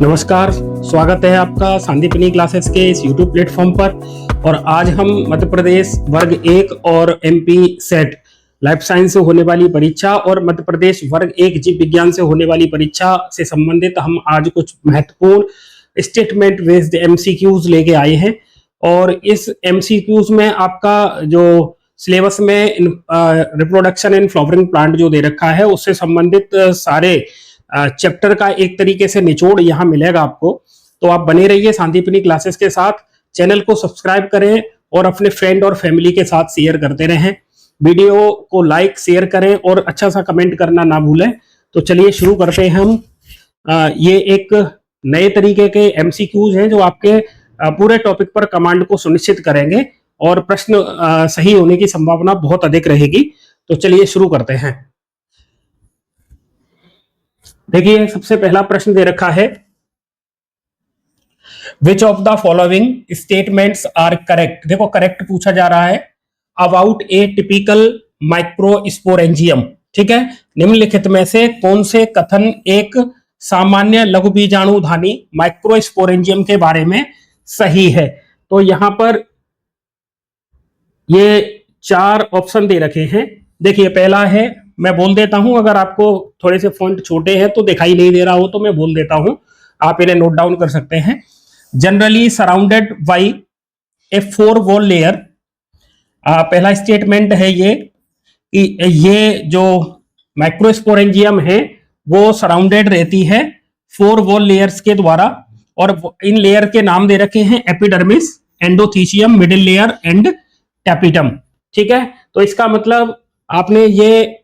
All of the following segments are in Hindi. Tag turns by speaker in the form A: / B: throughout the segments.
A: नमस्कार, स्वागत है आपका सांदीपनी क्लासेस के इस YouTube प्लेटफॉर्म पर। और आज हम मध्य प्रदेश वर्ग 1 और MP सेट लाइफ साइंस से होने वाली परीक्षा और मध्य प्रदेश वर्ग 1 जीव विज्ञान से होने वाली परीक्षा से संबंधित हम आज कुछ महत्वपूर्ण स्टेटमेंट बेस्ड MCQs लेके आए हैं। और इस MCQs में आपका जो सिलेबस में रिप्रोडक्शन एंड फ्लावरिंग प्लांट जो दे रखा है उससे संबंधित सारे चैप्टर का एक तरीके से निचोड़ यहाँ मिलेगा आपको। तो आप बने रहिए सांदीपनी क्लासेस के साथ, चैनल को सब्सक्राइब करें और अपने फ्रेंड और फैमिली के साथ शेयर करते रहें। वीडियो को लाइक शेयर करें और अच्छा सा कमेंट करना ना भूलें। तो चलिए शुरू करते हैं हम। ये एक नए तरीके के MCQs हैं जो आपके पूरे टॉपिक पर कमांड को सुनिश्चित करेंगे और प्रश्न सही होने की संभावना बहुत अधिक रहेगी। तो चलिए शुरू करते हैं। देखिए, सबसे पहला प्रश्न दे रखा है, which of the following statements are correct. देखो, करेक्ट पूछा जा रहा है अबाउट ए टिपिकल माइक्रोस्पोरेंजियम। ठीक है, निम्नलिखित में से कौन से कथन एक सामान्य लघु बीजाणुधानी माइक्रोस्पोरेंजियम के बारे में सही है। तो यहां पर ये 4 ऑप्शन दे रखे हैं। देखिए, पहला है, मैं बोल देता हूं, अगर आपको थोड़े से फॉन्ट छोटे हैं तो दिखाई नहीं दे रहा हो तो मैं बोल देता हूं, आप इन्हें नोट डाउन कर सकते हैं। Generally surrounded by A 4 wall layer. पहला स्टेटमेंट है ये कि ये जो माइक्रोस्पोरेंजियम है वो सराउंडेड रहती है 4 वॉल लेयर्स के द्वारा, और इन लेयर के नाम दे रखे हैं epidermis, endothecium, middle layer and tapetum. ठीक है, तो इसका मतलब आपने ये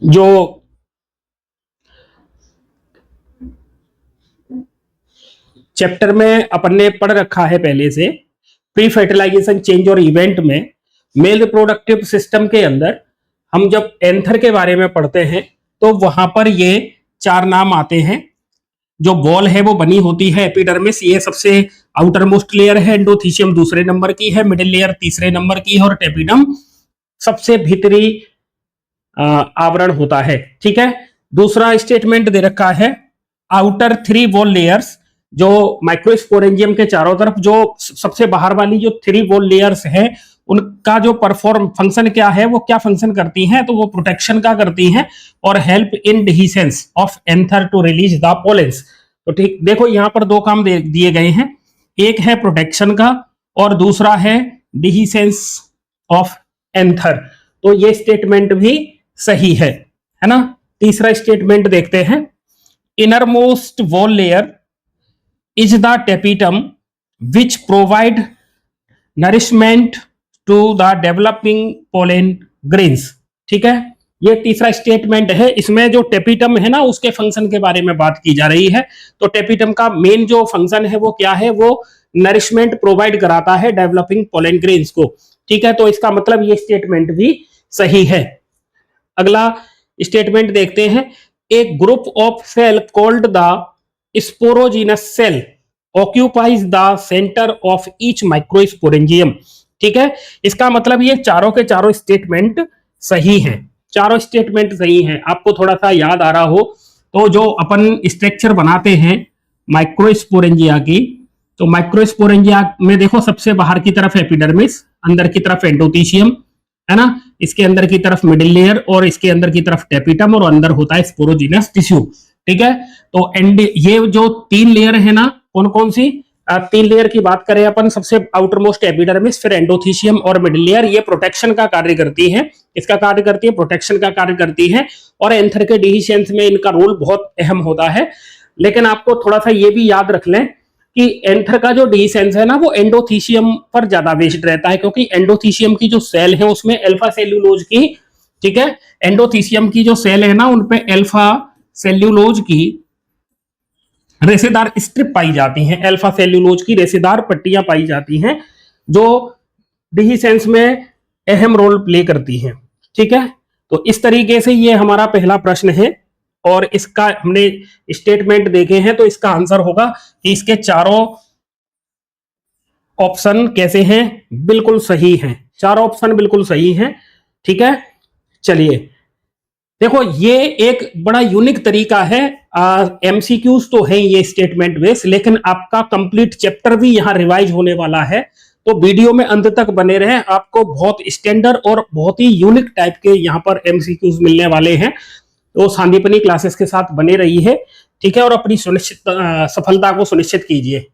A: जो चैप्टर में अपन ने पढ़ रखा है पहले से, प्री फर्टिलाइजेशन चेंज और इवेंट में मेल रिप्रोडक्टिव सिस्टम के अंदर हम जब एंथर के बारे में पढ़ते हैं तो वहां पर ये 4 नाम आते हैं। जो बॉल है वो बनी होती है एपिडर्मिस, ये सबसे आउटर मोस्ट लेयर है, एंडोथीशियम दूसरे नंबर की है, मिडिल लेयर तीसरे नंबर की है और टैपिडम सबसे भीतरी आवरण होता है। ठीक है, दूसरा स्टेटमेंट दे रखा है आउटर 3 वॉल लेयर्स, जो माइक्रोस्पोरेंजियम के चारों तरफ जो सबसे बाहर वाली जो 3 वॉल लेयर्स है उनका जो परफॉर्म फंक्शन क्या है, वो क्या फंक्शन करती हैं, तो वो प्रोटेक्शन का करती हैं और help in dehiscence of anther to release the pollens. तो ठीक देखो, यहां पर 2 काम दिए गए हैं, एक है प्रोटेक्शन का और दूसरा है डिहिसेंस ऑफ एंथर। तो ये स्टेटमेंट भी सही है ना। तीसरा स्टेटमेंट देखते हैं, innermost wall layer is the tapetum which provide nourishment to the developing pollen grains. ठीक है, ये तीसरा स्टेटमेंट है, इसमें जो टैपिटम है ना उसके फंक्शन के बारे में बात की जा रही है। तो टैपिटम का मेन जो फंक्शन है वो क्या है, वो नरिशमेंट प्रोवाइड कराता है डेवलपिंग पोलेन ग्रेन्स को। ठीक है, तो इसका मतलब ये स्टेटमेंट भी सही है। अगला स्टेटमेंट देखते हैं, a group of cell called the sporogenous cell occupies the centre of each microsporangium. ठीक है, इसका मतलब ये चारों के चारों स्टेटमेंट सही हैं, चारों स्टेटमेंट सही हैं। आपको थोड़ा सा याद आ रहा हो तो जो अपन स्ट्रक्चर बनाते हैं माइक्रोस्पोरेंजिया की, तो माइक्रोस्पोरेंजिया में देखो सबसे बाहर की तरफ एपिडर्मिस, अंदर की तरफ एंडोथीशियम है ना, इसके अंदर की तरफ मिडिल लेयर और इसके अंदर की तरफ टैपिटम और अंदर होता है स्पोरोजीनस टिश्यू। ठीक है, तो ये जो 3 लेयर है ना, कौन कौन सी 3 लेयर की बात करें अपन, सबसे आउटर मोस्ट एपिडर्मिस, फिर एंडोथीशियम और मिडिल लेयर, ये प्रोटेक्शन का कार्य करती है, इसका कार्य करती है, प्रोटेक्शन का कार्य करती है और एंथर के डिहिसेंस में इनका रोल बहुत अहम होता है। लेकिन आपको थोड़ा सा ये भी याद रख लें कि एंथर का जो डिहिसेंस है ना वो एंडोथीशियम पर ज्यादा बेस्ड रहता है, क्योंकि एंडोथीशियम की जो सेल है उसमें अल्फा सेल्यूलोज की, ठीक है, एंडोथीशियम की जो सेल है ना उनपे अल्फा सेल्यूलोज की रेशेदार स्ट्रिप पाई जाती हैं, अल्फा सेल्यूलोज की रेशेदार पट्टियां पाई जाती हैं जो डिहिसेंस में अहम रोल प्ले करती हैं। ठीक है, तो इस तरीके से ये हमारा पहला प्रश्न है और इसका हमने स्टेटमेंट देखे हैं, तो इसका आंसर होगा कि इसके चारों ऑप्शन कैसे हैं, बिल्कुल सही हैं, चारों ऑप्शन बिल्कुल सही हैं। ठीक है, चलिए देखो ये एक बड़ा यूनिक तरीका है। एमसीक्यूज तो है ये स्टेटमेंट बेस, लेकिन आपका कंप्लीट चैप्टर भी यहाँ रिवाइज होने वाला है, तो वीडियो में अंत तक बने रहें। आपको बहुत स्टैंडर्ड और बहुत ही यूनिक टाइप के यहाँ पर एमसीक्यूज मिलने वाले हैं, तो सांदीपनी क्लासेस के साथ बने रही है, ठीक है, और अपनी सुनिश्चित सफलता को सुनिश्चित कीजिए।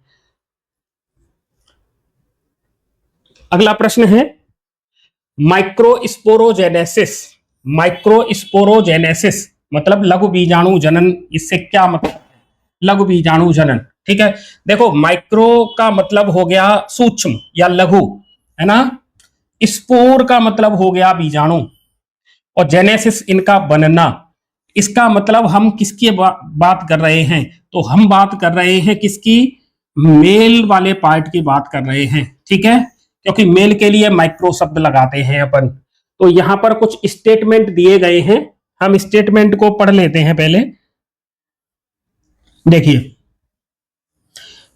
A: अगला प्रश्न है माइक्रोस्पोरोजेनेसिस। माइक्रोस्पोरोजेनेसिस मतलब लघु बीजाणु जनन, इससे क्या मतलब? लघु बीजाणु जनन, ठीक है। देखो माइक्रो का मतलब हो गया सूक्ष्म या लघु, है ना। स्पोर का मतलब हो गया बीजाणु, और जेनेसिस इनका बनना। इसका मतलब हम किसकी बात कर रहे हैं? तो हम बात कर रहे हैं किसकी? मेल वाले पार्ट की बात कर रहे हैं, ठीक है, क्योंकि मेल के लिए माइक्रो शब्द लगाते हैं अपन। तो यहां पर कुछ स्टेटमेंट दिए गए हैं, हम स्टेटमेंट को पढ़ लेते हैं पहले। देखिए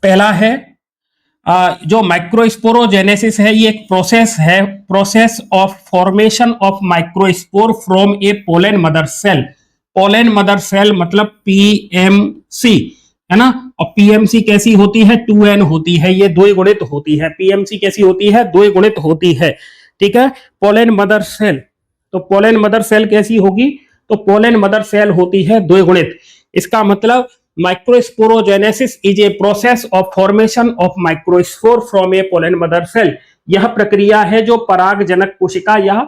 A: पहला है जो माइक्रोस्पोरोजेनेसिस है, ये एक प्रोसेस है, process of formation of microspore from a pollen mother cell. Pollen mother cell मतलब पीएमसी, है ना। और पीएमसी कैसी होती है? 2n होती है, ये द्विगुणित होती है। पीएमसी कैसी होती है? द्विगुणित होती है, ठीक है। पोलन मदर सेल, तो पोलन मदर सेल कैसी होगी? तो पोलन मदर सेल होती है द्विगुणित। इसका मतलब microsporogenesis is a process of formation of microspore from a pollen mother cell. यह प्रक्रिया है जो परागजनक कोशिका या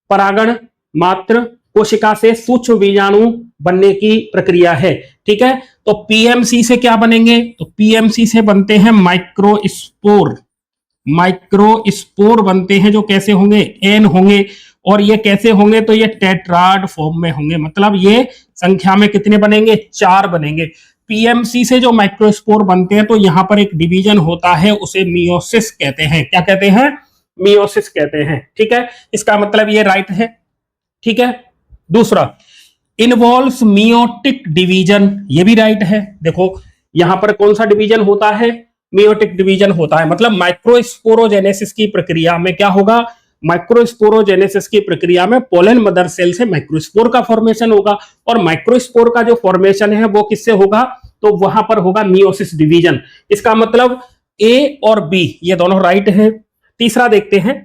A: परागण मात्र कोशिका से सूक्ष्म बीजाणु बनने की प्रक्रिया है, ठीक है। तो पीएमसी से क्या बनेंगे? तो पीएमसी से बनते हैं माइक्रोस्पोर। माइक्रोस्पोर बनते हैं जो कैसे होंगे? एन होंगे, और ये कैसे होंगे? तो ये टेट्राड फॉर्म में होंगे, मतलब ये संख्या में कितने बनेंगे? 4 बनेंगे। पीएमसी से जो माइक्रोस्पोर बनते हैं तो यहां पर एक डिवीजन होता है, उसे मियोसिस कहते हैं। क्या कहते हैं? मियोसिस कहते हैं, ठीक है। इसका मतलब ये राइट है, ठीक है। दूसरा इन्वॉल्व्स मियोटिक डिवीजन, ये भी राइट है। देखो यहां पर कौन सा डिवीजन होता है? मियोटिक डिवीजन होता है। मतलब माइक्रोस्पोरोजेनेसिस की प्रक्रिया में क्या होगा? माइक्रोस्पोरोजेनेसिस की प्रक्रिया में पोलन मदर सेल से माइक्रोस्पोर का फॉर्मेशन होगा, और माइक्रोस्पोर का जो फॉर्मेशन है वो किससे होगा? तो वहां पर होगा मियोसिस डिवीजन। इसका मतलब ए और बी ये दोनों राइट है। तीसरा देखते हैं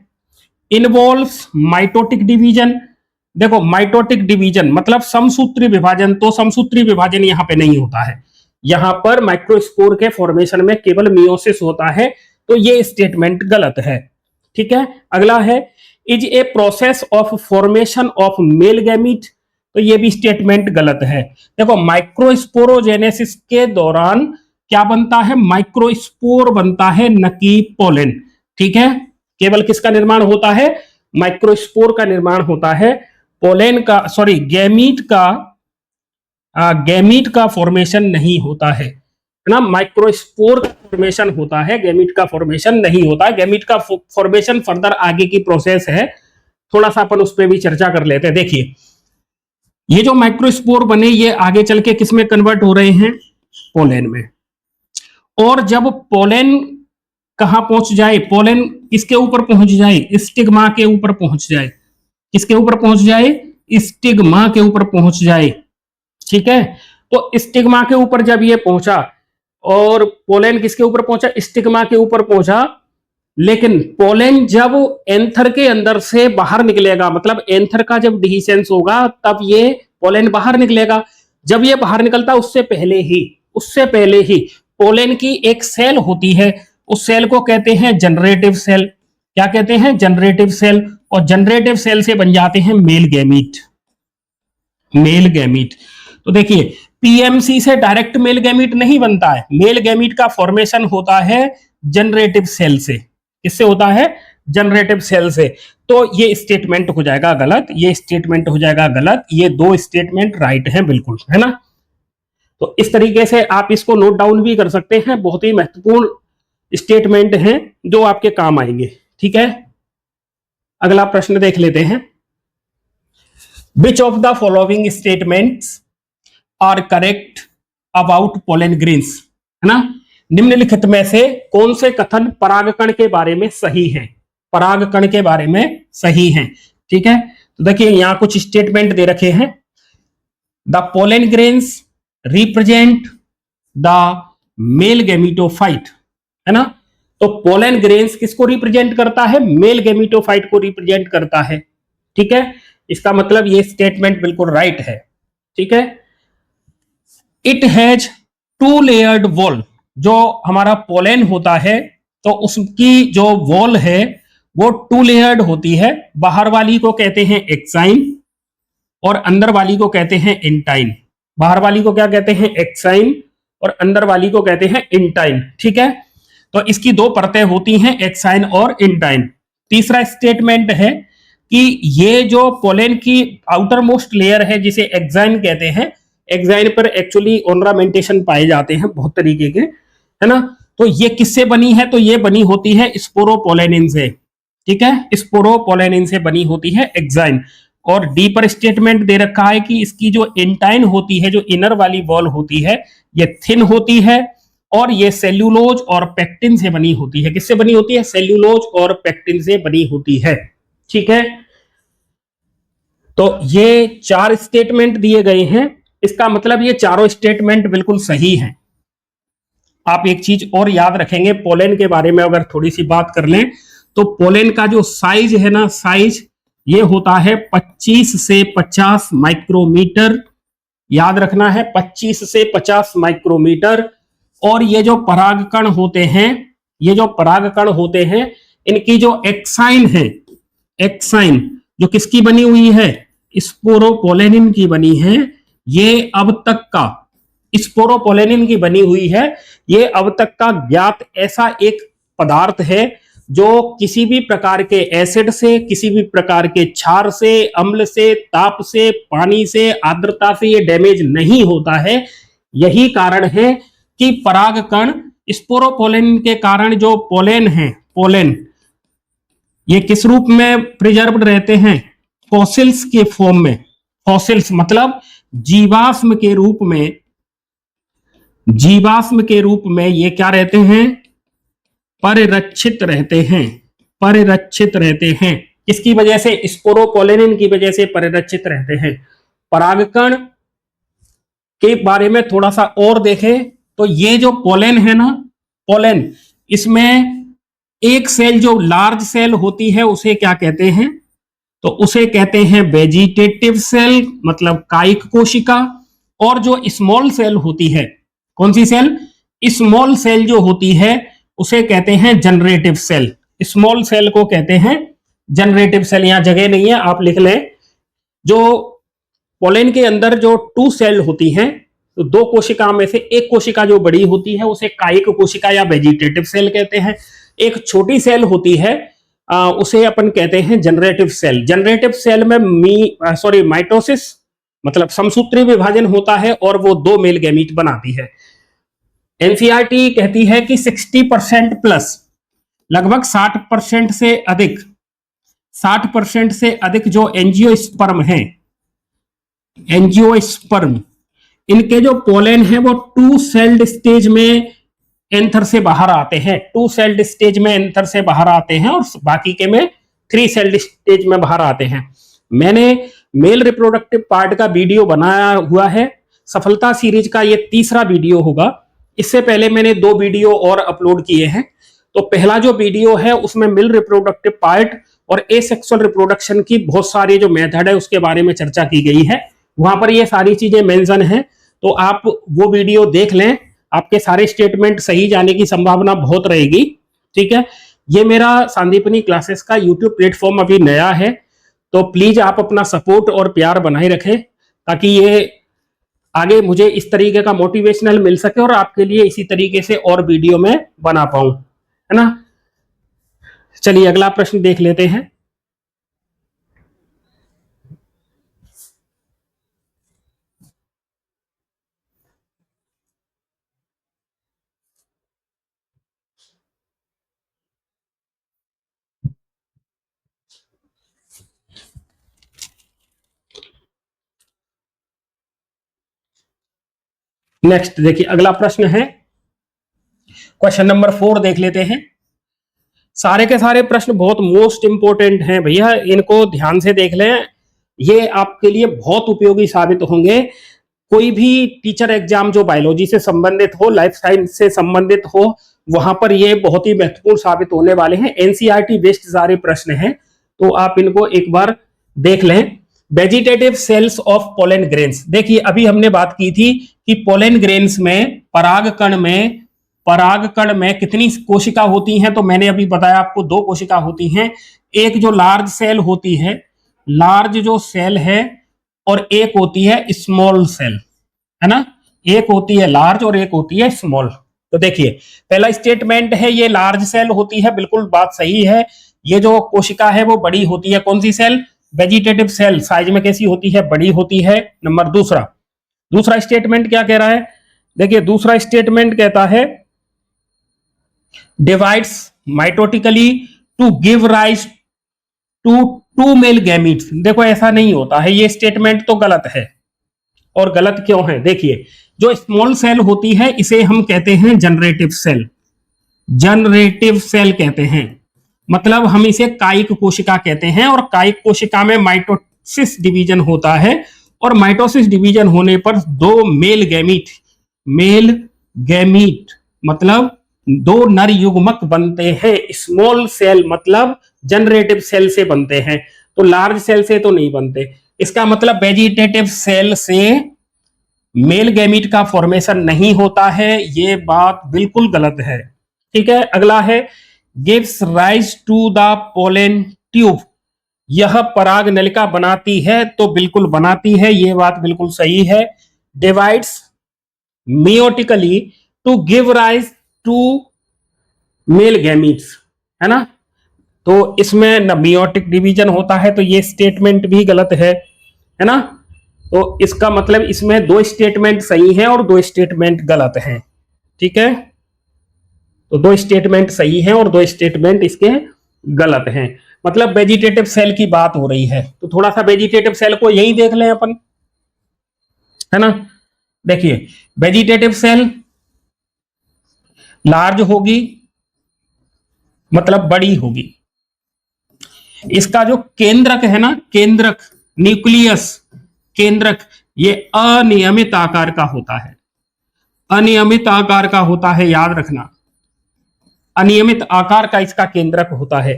A: इन्वॉल्व्स माइटोटिक डिवीजन। देखो माइटोटिक डिवीजन मतलब समसूत्री विभाजन, तो समसूत्री विभाजन यहां पे नहीं होता है। यहां पर माइक्रोस्पोर के फॉर्मेशन में केवल मियोसिस होता है, तो ये स्टेटमेंट गलत है, ठीक है। अगला है is a process of formation of male gamete, तो ये भी स्टेटमेंट गलत है। देखो माइक्रोस्पोरोजेनेसिस के दौरान क्या बनता है? माइक्रोस्पोर बनता है, न कि पोलन, ठीक है। केवल किसका निर्माण होता है? माइक्रोस्पोर का निर्माण होता है। पोलन का, सॉरी गैमीट का फॉर्मेशन नहीं होता है ना। माइक्रोस्पोर का फॉर्मेशन होता है, गैमीट का फॉर्मेशन नहीं होता है। गैमीट का फॉर्मेशन फर्दर आगे की प्रोसेस है, थोड़ा सा अपन उस पर भी चर्चा कर लेते हैं। देखिए ये जो माइक्रोस्पोर बने ये आगे चल के किस में कन्वर्ट हो रहे हैं? पोलन में। और जब पोलन कहां पहुंच जाए? पोलन किसके ऊपर पहुंच जाए? स्टिग्मा के ऊपर पहुंच जाए। किसके ऊपर पहुंच जाए? स्टिग्मा के ऊपर पहुंच जाए, ठीक है। तो स्टिग्मा के ऊपर जब ये पहुंचा, और पोलन किसके ऊपर पहुंचा? स्टिग्मा के ऊपर पहुंचा। लेकिन पोलन जब एंथर के अंदर से बाहर निकलेगा, मतलब एंथर का जब डिहिसेंस होगा तब ये पोलन बाहर निकलेगा। जब ये बाहर निकलता उससे पहले ही पोलन की एक सेल होती है, उस सेल को कहते हैं जनरेटिव सेल। क्या कहते हैं? Generative cell. और जनरेटिव सेल से बन जाते हैं मेल गैमीट। मेल गैमीट, तो देखिए पीएमसी से डायरेक्ट मेल गैमीट नहीं बनता है। मेल गैमीट का फॉर्मेशन होता है जनरेटिव सेल से। किससे होता है? जनरेटिव सेल से। तो ये स्टेटमेंट हो जाएगा गलत, ये स्टेटमेंट हो जाएगा गलत, ये दो स्टेटमेंट राइट हैं बिल्कुल, है ना। तो इस तरीके से आप इसको नोट डाउन भी कर सकते हैं, बहुत ही महत्वपूर्ण स्टेटमेंट हैं जो आपके काम आएंगे, ठीक है। अगला प्रश्न देख लेते हैं। Which of the following statements are correct about pollen grains, है ना। निम्नलिखित में से कौन से कथन परागकण के बारे में सही हैं? परागकण के बारे में सही हैं, ठीक है। तो देखिए यहां कुछ स्टेटमेंट दे रखे हैं। The pollen grains represent the male gametophyte, है ना। तो पोलन ग्रेन्स किसको रिप्रेजेंट करता है? मेल गैमीटोफाइट को रिप्रेजेंट करता है। ठीक है, इसका मतलब ये स्टेटमेंट बिल्कुल राइट है। ठीक है। It has to layered wall, जो हमारा पोलन होता है तो उसकी जो वॉल है वो टू लेयर्ड होती है। बाहर वाली को कहते हैं एक्साइन और अंदर वाली को कहते हैं इंटाइन। बाहर वाली को क्या कहते हैं? एक्साइन, और अंदर वाली को कहते हैं इंटाइन। ठीक है, तो इसकी दो परतें होती हैं, एक्साइन और इंटाइन। तीसरा स्टेटमेंट है कि ये जो पोलन की आउटर मोस्ट लेयर है जिसे एक्साइन कहते हैं, एक्साइन पर एक्चुअली ऑर्नामेंटेशन पाए जाते हैं बहुत तरीके के, है ना। तो ये किससे बनी है? तो ये बनी होती है स्पोरोपोलेनिन से। ठीक है, स्पोरोपोलेनिन से बनी होती है एक्साइन। और डी पर स्टेटमेंट दे रखा है कि इसकी जो इंटाइन होती है, जो इनर वाली वॉल होती है, ये थिन होती है और ये सेल्यूलोज और पेक्टिन से बनी होती है। किससे बनी होती है? सेल्यूलोज और पेक्टिन से बनी होती है। ठीक है, तो ये चार स्टेटमेंट दिए गए हैं। इसका मतलब ये चारों स्टेटमेंट बिल्कुल सही हैं। आप एक चीज और याद रखेंगे पोलन के बारे में, अगर थोड़ी सी बात कर लें तो पोलन का जो साइज है ना, साइज ये होता है 25 से 50 माइक्रोमीटर। याद रखना है 25 से 50 माइक्रोमीटर। और ये जो परागकण होते हैं, ये जो परागकण होते हैं, इनकी जो एक्साइन है, एक्साइन जो किसकी बनी हुई है? स्पोरोपोलेनिन की बनी है। ये अब तक का स्पोरोपोलेनिन की बनी हुई है। ये अब तक का ज्ञात ऐसा एक पदार्थ है जो किसी भी प्रकार के एसिड से, किसी भी प्रकार के क्षार से, अम्ल से, ताप से, पानी से, आर्द्रता से ये डैमेज नहीं होता है। यही कारण है कि परागकण स्पोरोपोलेनिन के कारण जो पोलेन है, पोलेन ये किस रूप में प्रिजर्व्ड रहते हैं? फॉसिल्स के फॉर्म में। फॉसिल्स मतलब जीवाश्म के रूप में, जीवाश्म के रूप में ये क्या रहते हैं? परिरक्षित रहते हैं, परिरक्षित रहते हैं। किसकी वजह से? स्पोरोपोलेनिन की वजह से परिरक्षित रहते हैं। परागकण के बारे में थोड़ा सा और देखें तो ये जो पोलेन है ना, पोलेन, इसमें एक सेल जो लार्ज सेल होती है उसे क्या कहते हैं? तो उसे कहते हैं वेजिटेटिव सेल, मतलब कायिक कोशिका। और जो स्मॉल सेल होती है, कौन सी सेल? स्मॉल सेल जो होती है उसे कहते हैं जनरेटिव सेल। स्मॉल सेल को कहते हैं जनरेटिव सेल। यहां जगह नहीं है, आप लिख लें। जो पोलेन के अंदर जो टू सेल होती हैं, तो दो कोशिका में से एक कोशिका जो बड़ी होती है उसे कायिक कोशिका या वेजिटेटिव सेल कहते हैं। एक छोटी सेल होती है उसे अपन कहते हैं जनरेटिव सेल। जनरेटिव सेल में माइटोसिस मतलब समसूत्री विभाजन होता है और वो दो मेल गैमीट बनाती है। एनसीईआरटी कहती है कि 60% प्लस, लगभग 60% से अधिक, 60% से अधिक जो एंजियोस्पर्म हैं, एंजियोस्पर्म, इनके जो पोलेन है वो टू सेल्ड स्टेज में एंथर से बाहर आते हैं। टू सेल्ड स्टेज में एंथर से बाहर आते हैं और बाकी के में थ्री सेल्ड स्टेज में बाहर आते हैं। मैंने मेल रिप्रोडक्टिव पार्ट का वीडियो बनाया हुआ है, सफलता सीरीज का ये तीसरा वीडियो होगा। इससे पहले मैंने 2 वीडियो और अपलोड किए हैं। तो पहला जो वीडियो है उसमें मेल रिप्रोडक्टिव पार्ट और एसेक्सुअल रिप्रोडक्शन की बहुत सारी जो मेथड है उसके बारे में चर्चा की गई है। वहां पर ये सारी चीजें मेंशन है, तो आप वो वीडियो देख लें। आपके सारे स्टेटमेंट सही जाने की संभावना बहुत रहेगी। ठीक है, ये मेरा सांदीपनी क्लासेस का यूट्यूब प्लेटफॉर्म अभी नया है, तो प्लीज आप अपना सपोर्ट और प्यार बनाए रखें ताकि ये आगे मुझे इस तरीके का मोटिवेशनल मिल सके और आपके लिए इसी तरीके से और वीडियो में बना पाऊं, है ना। चलिए अगला प्रश्न देख लेते हैं। नेक्स्ट देखिए, अगला प्रश्न है क्वेश्चन नंबर 4 देख लेते हैं। सारे के सारे प्रश्न बहुत मोस्ट इंपोर्टेंट हैं भैया, इनको ध्यान से देख लें। ये आपके लिए बहुत उपयोगी साबित होंगे। कोई भी टीचर एग्जाम जो बायोलॉजी से संबंधित हो, लाइफ साइंस से संबंधित हो, वहां पर ये बहुत ही महत्वपूर्ण साबित होने वाले हैं। एनसीईआरटी बेस्ड सारे प्रश्न हैं, तो आप इनको एक बार देख लें। Vegetative cells of pollen grains, देखिए अभी हमने बात की थी कि पोलन ग्रेन्स में परागकण में कितनी कोशिका होती हैं, तो मैंने अभी बताया आपको 2 कोशिका होती हैं। एक जो लार्ज सेल होती है, लार्ज जो सेल है, और एक होती है स्मॉल सेल, है ना। एक होती है लार्ज और एक होती है स्मॉल। तो देखिए पहला स्टेटमेंट है ये लार्ज सेल होती है, बिल्कुल बात सही है। ये जो कोशिका है वो बड़ी होती है। कौन सी सेल? Vegetative cell. साइज में कैसी होती है? बड़ी होती है। नंबर दूसरा स्टेटमेंट क्या कह रहा है? देखिए दूसरा स्टेटमेंट कहता है divides mitotically to give rise to 2 male gametes. देखो ऐसा नहीं होता है, ये स्टेटमेंट तो गलत है। और गलत क्यों है? देखिए जो स्मॉल सेल होती है इसे हम कहते हैं जनरेटिव सेल। जनरेटिव सेल कहते हैं, मतलब हम इसे कायिक कोशिका कहते हैं। और कायिक कोशिका में माइटोसिस डिवीजन होता है, और माइटोसिस डिवीजन होने पर 2 मेल गैमीट मतलब 2 नर युग्मक बनते हैं। स्मॉल सेल मतलब जनरेटिव सेल से बनते हैं, तो लार्ज सेल से तो नहीं बनते। इसका मतलब वेजिटेटिव सेल से मेल गैमीट का फॉर्मेशन नहीं होता है। ये बात बिल्कुल गलत है। ठीक है, अगला है gives rise to the pollen tube. यह पराग नलिका बनाती है, तो बिल्कुल बनाती है, ये बात बिल्कुल सही है। Divides meiotically to give rise to male gametes, है ना। तो इसमें न मियोटिक डिवीजन होता है, तो ये स्टेटमेंट भी गलत है ना। तो इसका मतलब इसमें 2 स्टेटमेंट सही हैं और 2 स्टेटमेंट गलत हैं। ठीक है, तो 2 स्टेटमेंट सही हैं और 2 स्टेटमेंट इसके गलत हैं। मतलब वेजिटेटिव सेल की बात हो रही है, तो थोड़ा सा वेजिटेटिव सेल को यही देख लें अपन, है ना। देखिए वेजिटेटिव सेल लार्ज होगी, मतलब बड़ी होगी। इसका जो केंद्रक है ना, केंद्रक न्यूक्लियस, केंद्रक, ये अनियमित आकार का होता है। अनियमित आकार का होता है, याद रखना, अनियमित आकार का इसका केंद्रक होता है।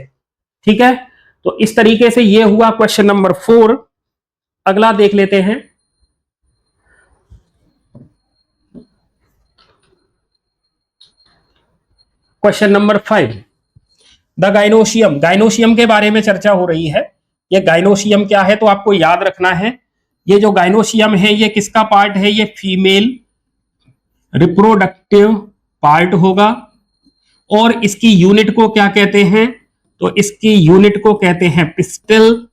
A: ठीक है, तो इस तरीके से ये हुआ क्वेश्चन नंबर 4। अगला देख लेते हैं। Question number 5, the gynoecium. Gynoecium के बारे में चर्चा हो रही है। ये गाइनोशियम क्या है, तो आपको याद रखना है, ये जो गाइनोशियम है ये किसका पार्ट है? ये फीमेल रिप्रोडक्टिव पार्ट होगा। और इसकी यूनिट को क्या कहते हैं? तो इसकी यूनिट को कहते हैं पिस्टल,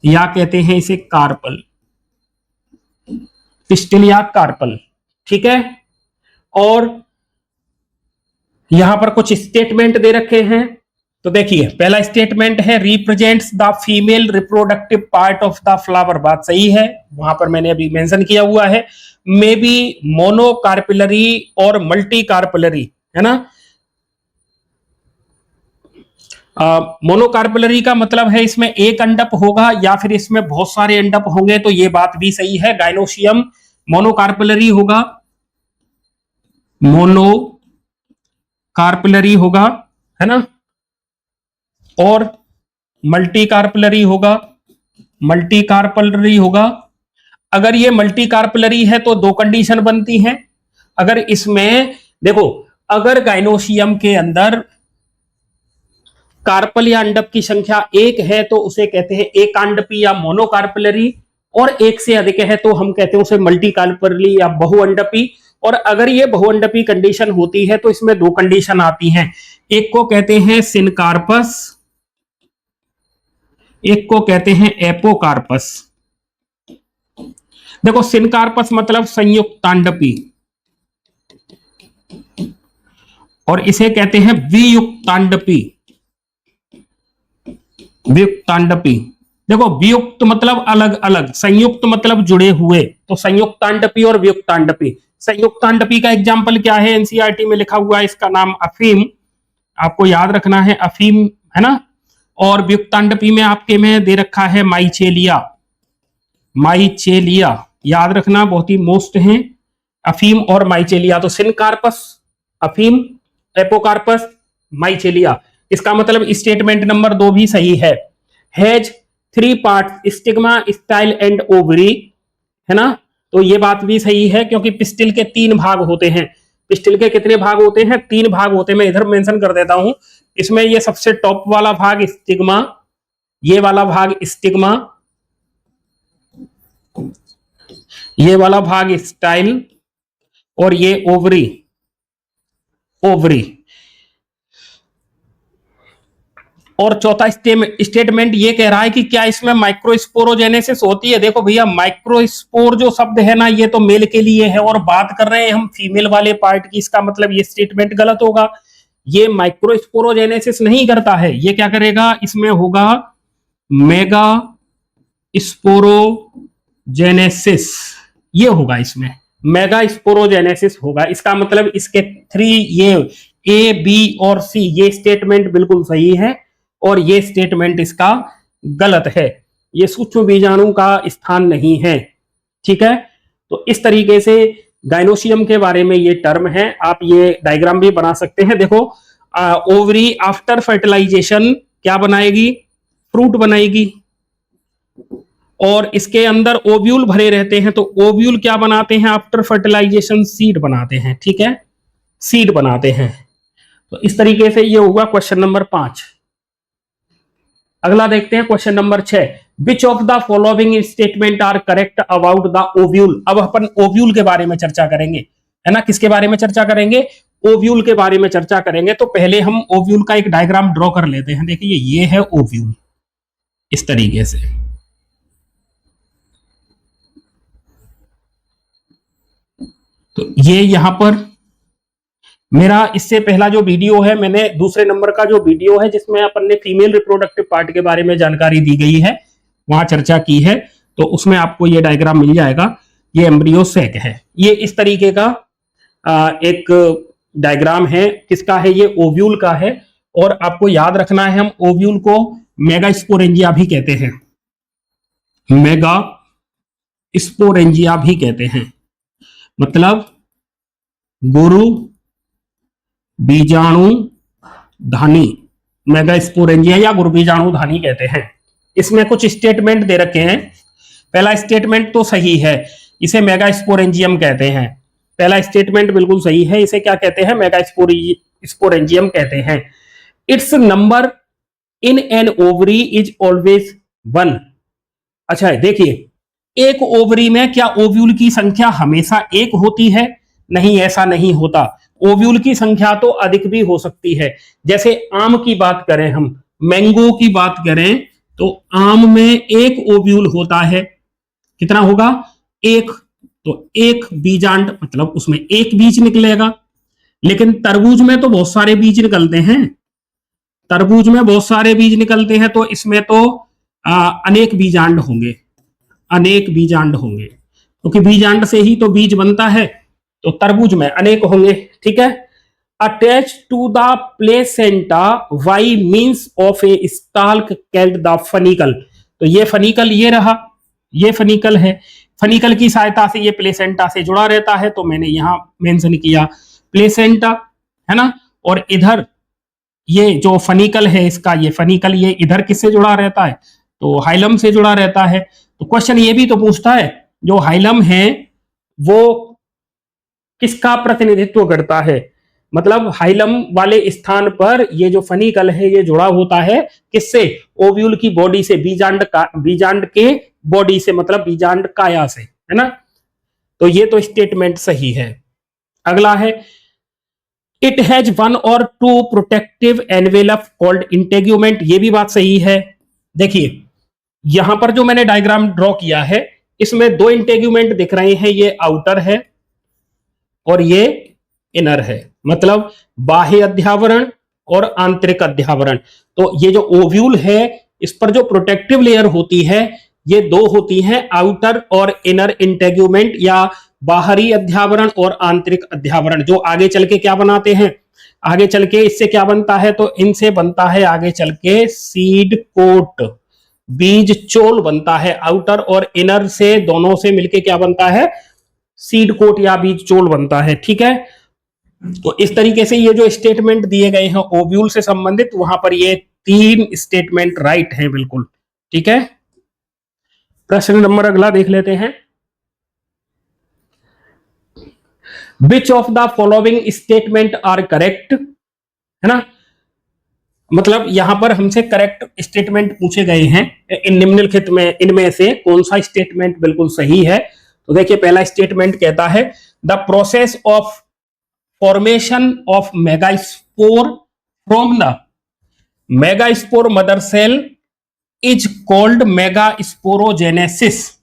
A: या कहते हैं इसे कार्पल। पिस्टल या कार्पल, ठीक है। और यहां पर कुछ स्टेटमेंट दे रखे हैं, तो देखिए पहला स्टेटमेंट है represents the female reproductive part of the flower. बात सही है, वहां पर मैंने अभी मेंशन किया हुआ है। मे बी मोनोकार्पिलरी और मल्टी कार्पिलरी, है ना। मोनोकार्पिलरी का मतलब है इसमें एक अंडप होगा या फिर इसमें बहुत सारे अंडप होंगे, तो ये बात भी सही है। गाइनोशियम मोनोकार्पिलरी होगा, मोनो कार्पिलरी होगा, है ना। और मल्टी कार्पिलरी होगा, मल्टी कार्पिलरी होगा। अगर ये मल्टी कार्पिलरी है तो 2 कंडीशन बनती हैं। अगर इसमें देखो, अगर गाइनोशियम के अंदर कार्पल या अंडप की संख्या 1 है तो उसे कहते हैं एकांडपी या मोनोकार्पिलरी, और 1 से अधिक है तो हम कहते हैं उसे मल्टी कार्पिलरी या बहुअंडपी। और अगर ये बहुअंडपी कंडीशन होती है तो इसमें 2 कंडीशन आती हैं। एक को कहते हैं सिनकार्पस, एक को कहते हैं एपोकार्पस। देखो सिनकार्पस मतलब संयुक्तांडपी, और इसे कहते हैं वियुक्तांडपी। वियुक्तांडपी, देखो वियुक्त मतलब अलग अलग, संयुक्त मतलब जुड़े हुए, तो संयुक्तांडपी और वियुक्तांडपी। संयुक्तांडपी का एग्जाम्पल क्या है? एनसीईआरटी में लिखा हुआ है, इसका नाम अफीम, आपको याद रखना है, अफीम, है ना। और व्युत्तांडपी में आपके में दे रखा है माइचेलिया, माइचेलिया याद रखना, बहुत ही मोस्ट है अफीम और माइचेलिया। तो सिनकार्पस, अफीम, एपोकार्पस, माइचेलिया। इसका मतलब स्टेटमेंट नंबर 2 भी सही है। Has 3 part, stigma, style and ovary, है ना। तो ये बात भी सही है क्योंकि पिस्टिल के 3 भाग होते हैं। पिस्टिल के कितने भाग होते हैं? 3 भाग होते हैं। मैं इधर मेंशन कर देता हूं। इसमें ये सबसे टॉप वाला भाग स्टिग्मा, ये वाला भाग स्टिग्मा, ये वाला भाग स्टाइल और ये ओवरी, ओवरी। और चौथा स्टेटमेंट ये कह रहा है कि क्या इसमें माइक्रोस्पोरोजेनेसिस होती है। देखो भैया, माइक्रोस्पोर जो शब्द है ना, ये तो मेल के लिए है और बात कर रहे हैं हम फीमेल वाले पार्ट की। इसका मतलब ये स्टेटमेंट गलत होगा। ये माइक्रोस्पोरोजेनेसिस नहीं करता है। ये क्या करेगा? इसमें होगा मेगा स्पोरोजेनेसिस, ये होगा, इसमें मेगा स्पोरोजेनेसिस होगा। इसका मतलब इसके 3, ये ए, बी और सी, ये स्टेटमेंट बिल्कुल सही है और ये स्टेटमेंट इसका गलत है। ये सूक्ष्म बीजाणु का स्थान नहीं है। ठीक है, तो इस तरीके से गाइनोसियम के बारे में ये टर्म है। आप ये डायग्राम भी बना सकते हैं। देखो, ओवरी आफ्टर फर्टिलाइजेशन क्या बनाएगी? फ्रूट बनाएगी। और इसके अंदर ओव्यूल भरे रहते हैं, तो ओव्यूल क्या बनाते हैं आफ्टर फर्टिलाइजेशन? सीड बनाते हैं। ठीक है, सीड बनाते हैं। तो इस तरीके से ये हुआ क्वेश्चन नंबर 5। अगला देखते हैं question number 6। Which of the following statement are correct about the ovule. अब अपन ओव्यूल के बारे में चर्चा करेंगे, है ना। किसके बारे में चर्चा करेंगे? ओव्यूल के बारे में चर्चा करेंगे। तो पहले हम ओव्यूल का एक डायग्राम ड्रॉ कर लेते हैं। देखिए, ये है ओव्यूल, इस तरीके से। तो ये यहां पर मेरा इससे पहला जो वीडियो है, मैंने दूसरे नंबर का जो वीडियो है जिसमें अपन ने फीमेल रिप्रोडक्टिव पार्ट के बारे में जानकारी दी गई है, वहां चर्चा की है। तो उसमें आपको ये डायग्राम मिल जाएगा। ये एम्ब्रियो सैक है। ये इस तरीके का एक डायग्राम है। किसका है? ये ओव्यूल का है। और आपको याद रखना है, हम ओव्यूल को मेगा स्पोरेंजिया भी कहते हैं, मेगा स्पोरेंजिया भी कहते हैं। मतलब गुरु बीजाणु धानी, मेगा स्पोरेंजिया या गुरु बीजाणु धानी कहते हैं। इसमें कुछ स्टेटमेंट दे रखे हैं। पहला स्टेटमेंट तो सही है, इसे मेगा स्पोरेंजियम कहते हैं। पहला स्टेटमेंट बिल्कुल सही है। इसे क्या कहते हैं? मेगा स्पोरेंजियम कहते हैं। It's number in an ovary is always 1। अच्छा है, देखिए, एक ओवरी में क्या ओव्यूल की संख्या हमेशा 1 होती है? नहीं, ऐसा नहीं होता। ओव्यूल की संख्या तो अधिक भी हो सकती है। जैसे आम की बात करें, हम मैंगो की बात करें, तो आम में 1 ओव्यूल होता है। कितना होगा? 1। तो 1 बीजांड, मतलब उसमें 1 बीज निकलेगा। लेकिन तरबूज में तो बहुत सारे बीज निकलते हैं। तरबूज में बहुत सारे बीज निकलते हैं, तो इसमें तो अनेक बीजांड होंगे, अनेक बीजांड होंगे, क्योंकि बीजांड से ही तो बीज बनता है। तो तरबूज में अनेक होंगे। ठीक है। Attach to the placenta by means of a stalk called the funicle. तो ये फनिकल, ये रहा, ये फनिकल है। फनिकल की सहायता से ये प्लेसेंटा से जुड़ा रहता है। तो मैंने यहां मेंशन किया प्लेसेंटा, है ना। और इधर ये जो फनिकल है इसका, ये फनिकल, ये इधर किससे जुड़ा रहता है? तो हाइलम से जुड़ा रहता है। तो क्वेश्चन ये भी तो पूछता है, जो हाइलम है वो किसका प्रतिनिधित्व करता है? मतलब हाइलम वाले स्थान पर ये जो फनिकल है ये जुड़ा होता है किससे? ओव्यूल की बॉडी से, बीजांड के बॉडी से, मतलब बीजांड काया से, है ना। तो ये तो स्टेटमेंट सही है। अगला है, it has 1 or 2 protective envelope called integument. ये भी बात सही है। देखिए, यहां पर जो मैंने डायग्राम ड्रॉ किया है, इसमें 2 इंटेग्यूमेंट दिख रहे हैं। ये आउटर है और ये इनर है, मतलब बाह्य अध्यावरण और आंतरिक अध्यावरण। तो ये जो ओव्यूल है, इस पर जो प्रोटेक्टिव लेयर होती है, ये 2 होती हैं, आउटर और इनर इंटेग्यूमेंट, या बाहरी अध्यावरण और आंतरिक अध्यावरण, जो आगे चल के क्या बनाते हैं? आगे चल के इससे क्या बनता है, तो इनसे बनता है आगे चल के सीड कोट, बीज चोल बनता है। आउटर और इनर से दोनों से मिलके क्या बनता है, सीड कोट या बीज चोल बनता है। ठीक है, तो इस तरीके से ये जो स्टेटमेंट दिए गए हैं ओव्यूल से संबंधित, वहां पर ये 3 स्टेटमेंट राइट हैं बिल्कुल। ठीक है, प्रश्न नंबर अगला देख लेते हैं। Which of the following statement are correct, है ना, मतलब यहां पर हमसे करेक्ट स्टेटमेंट पूछे गए हैं, इन निम्नलिखित में इनमें से कौन सा स्टेटमेंट बिल्कुल सही है। तो देखिए पहला स्टेटमेंट कहता है the process of formation of megaspore from the megaspore mother cell is called megasporogenesis.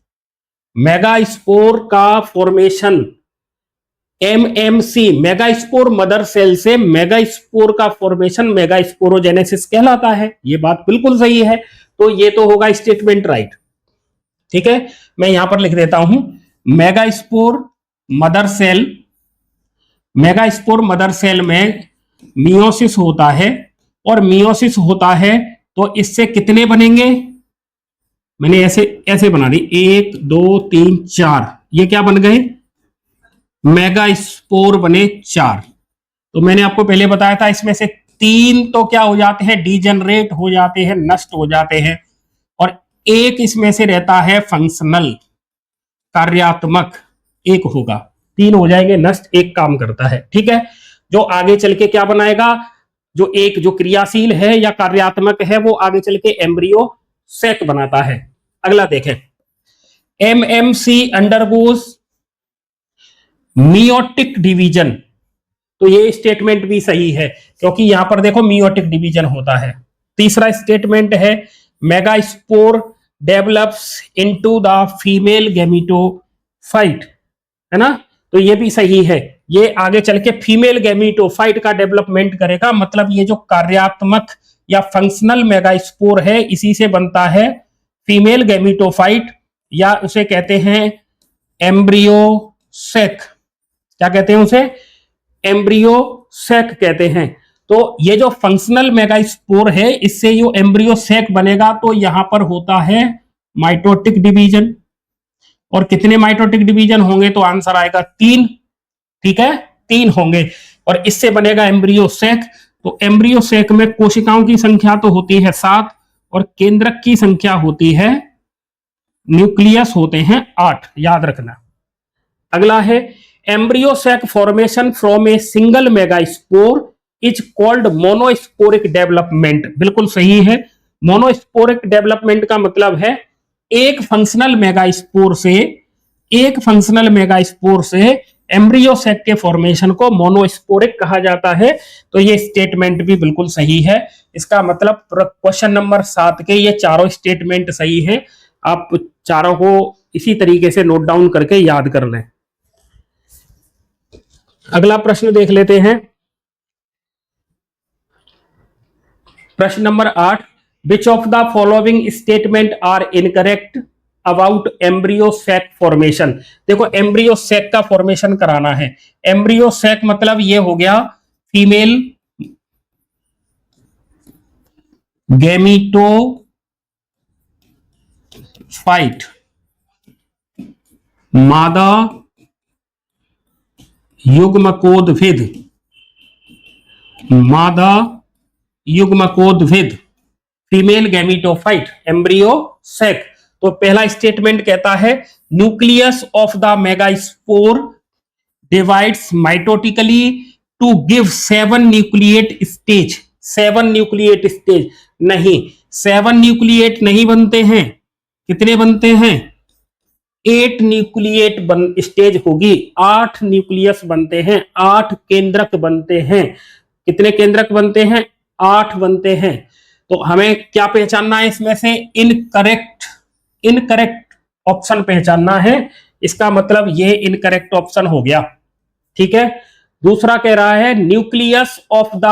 A: Megaspore का formation MMC, megaspore mother cell से मेगास्पोर का फॉर्मेशन मेगास्पोरोजेनेसिस कहलाता है। ये बात बिल्कुल सही है, तो ये तो होगा स्टेटमेंट राइट। ठीक है, मैं यहां पर लिख देता हूं megaspore mother cell, megaspore mother cell में मियोसिस होता है, और मियोसिस होता है तो इससे कितने बनेंगे, मैंने ऐसे बना दी 1 2 3 4, ये क्या बन गए, मेगास्पोर बने 4। तो मैंने आपको पहले बताया था इसमें से 3 तो क्या हो जाते हैं, डीजेनरेट हो जाते हैं, नष्ट हो जाते हैं, और एक इसमें से रहता है फंक्शनल, कार्यात्मक, एक होगा। 3 हो जाएंगे नष्ट, एक काम करता है। ठीक है, जो आगे चल के क्या बनाएगा, जो एक जो क्रियाशील है या कार्यात्मक है वो आगे चल के एम्ब्रियो सेक बनाता है। अगला देखें, एमएमसी अंडरगोज मियोटिक डिवीजन, तो ये स्टेटमेंट भी सही है क्योंकि यहां पर देखो मियोटिक डिवीजन होता है। तीसरा स्टेटमेंट है megaspore develops into the female gametophyte, है ना, तो ये भी सही है, ये आगे चल के फीमेल गैमीटोफाइट का डेवलपमेंट करेगा। मतलब ये जो कार्यात्मक या फंक्शनल मेगास्पोर है इसी से बनता है फीमेल गैमीटोफाइट, या उसे कहते हैं एम्ब्रियो सेक। क्या कहते हैं उसे, एम्ब्रियो सेक कहते हैं। तो ये जो फंक्शनल मेगास्पोर है इससे जो एम्ब्रियो सेक बनेगा तो यहां पर होता है माइटोटिक डिवीजन, और कितने माइटोटिक डिवीजन होंगे, तो आंसर आएगा 3। ठीक है, 3 होंगे, और इससे बनेगा एम्ब्रियो सेक। तो एम्ब्रियो सेक में कोशिकाओं की संख्या तो होती है 7, और केंद्रक की संख्या होती है, न्यूक्लियस होते हैं 8, याद रखना। अगला है embryo sac formation from a single megaspore is called monosporic development, बिल्कुल सही है। मोनोस्पोरिक डेवलपमेंट का मतलब है एक फंक्शनल मेगास्पोर से एम्ब्रियो सेक के फॉर्मेशन को मोनोस्पोरिक कहा जाता है। तो ये स्टेटमेंट भी बिल्कुल सही है। इसका मतलब क्वेश्चन नंबर 7 के ये चारों स्टेटमेंट सही हैं। आप चारों को इसी तरीके से नोट डाउन करके याद कर लें। अगला प्रश्न देख लेते हैं, प्रश्न number 8, which of the following statement are incorrect about embryo sac formation. देखो एम्ब्रियो सेक का फॉर्मेशन कराना है। एम्ब्रियो सेक मतलब ये हो गया फीमेल गैमीटोफाइट, मादा युग्मकोद्भिद, मादा युग्मकोद्भिद, फीमेल गैमीटोफाइट, एम्ब्रियो सेक। तो पहला स्टेटमेंट कहता है nucleus of the megaspore divides mitotically to give 7 nucleate stage. 7 nucleate stage नहीं, 7 न्यूक्लिएट नहीं बनते हैं, कितने बनते हैं, 8 न्यूक्लिएट स्टेज होगी, 8 न्यूक्लियस बनते हैं, 8 केंद्रक बनते हैं। कितने केंद्रक बनते हैं, 8 बनते हैं। तो हमें क्या पहचानना है इसमें से, इनकरेक्ट ऑप्शन पहचानना है। इसका मतलब ये इनकरेक्ट ऑप्शन हो गया। ठीक है, दूसरा कह रहा है nucleus of the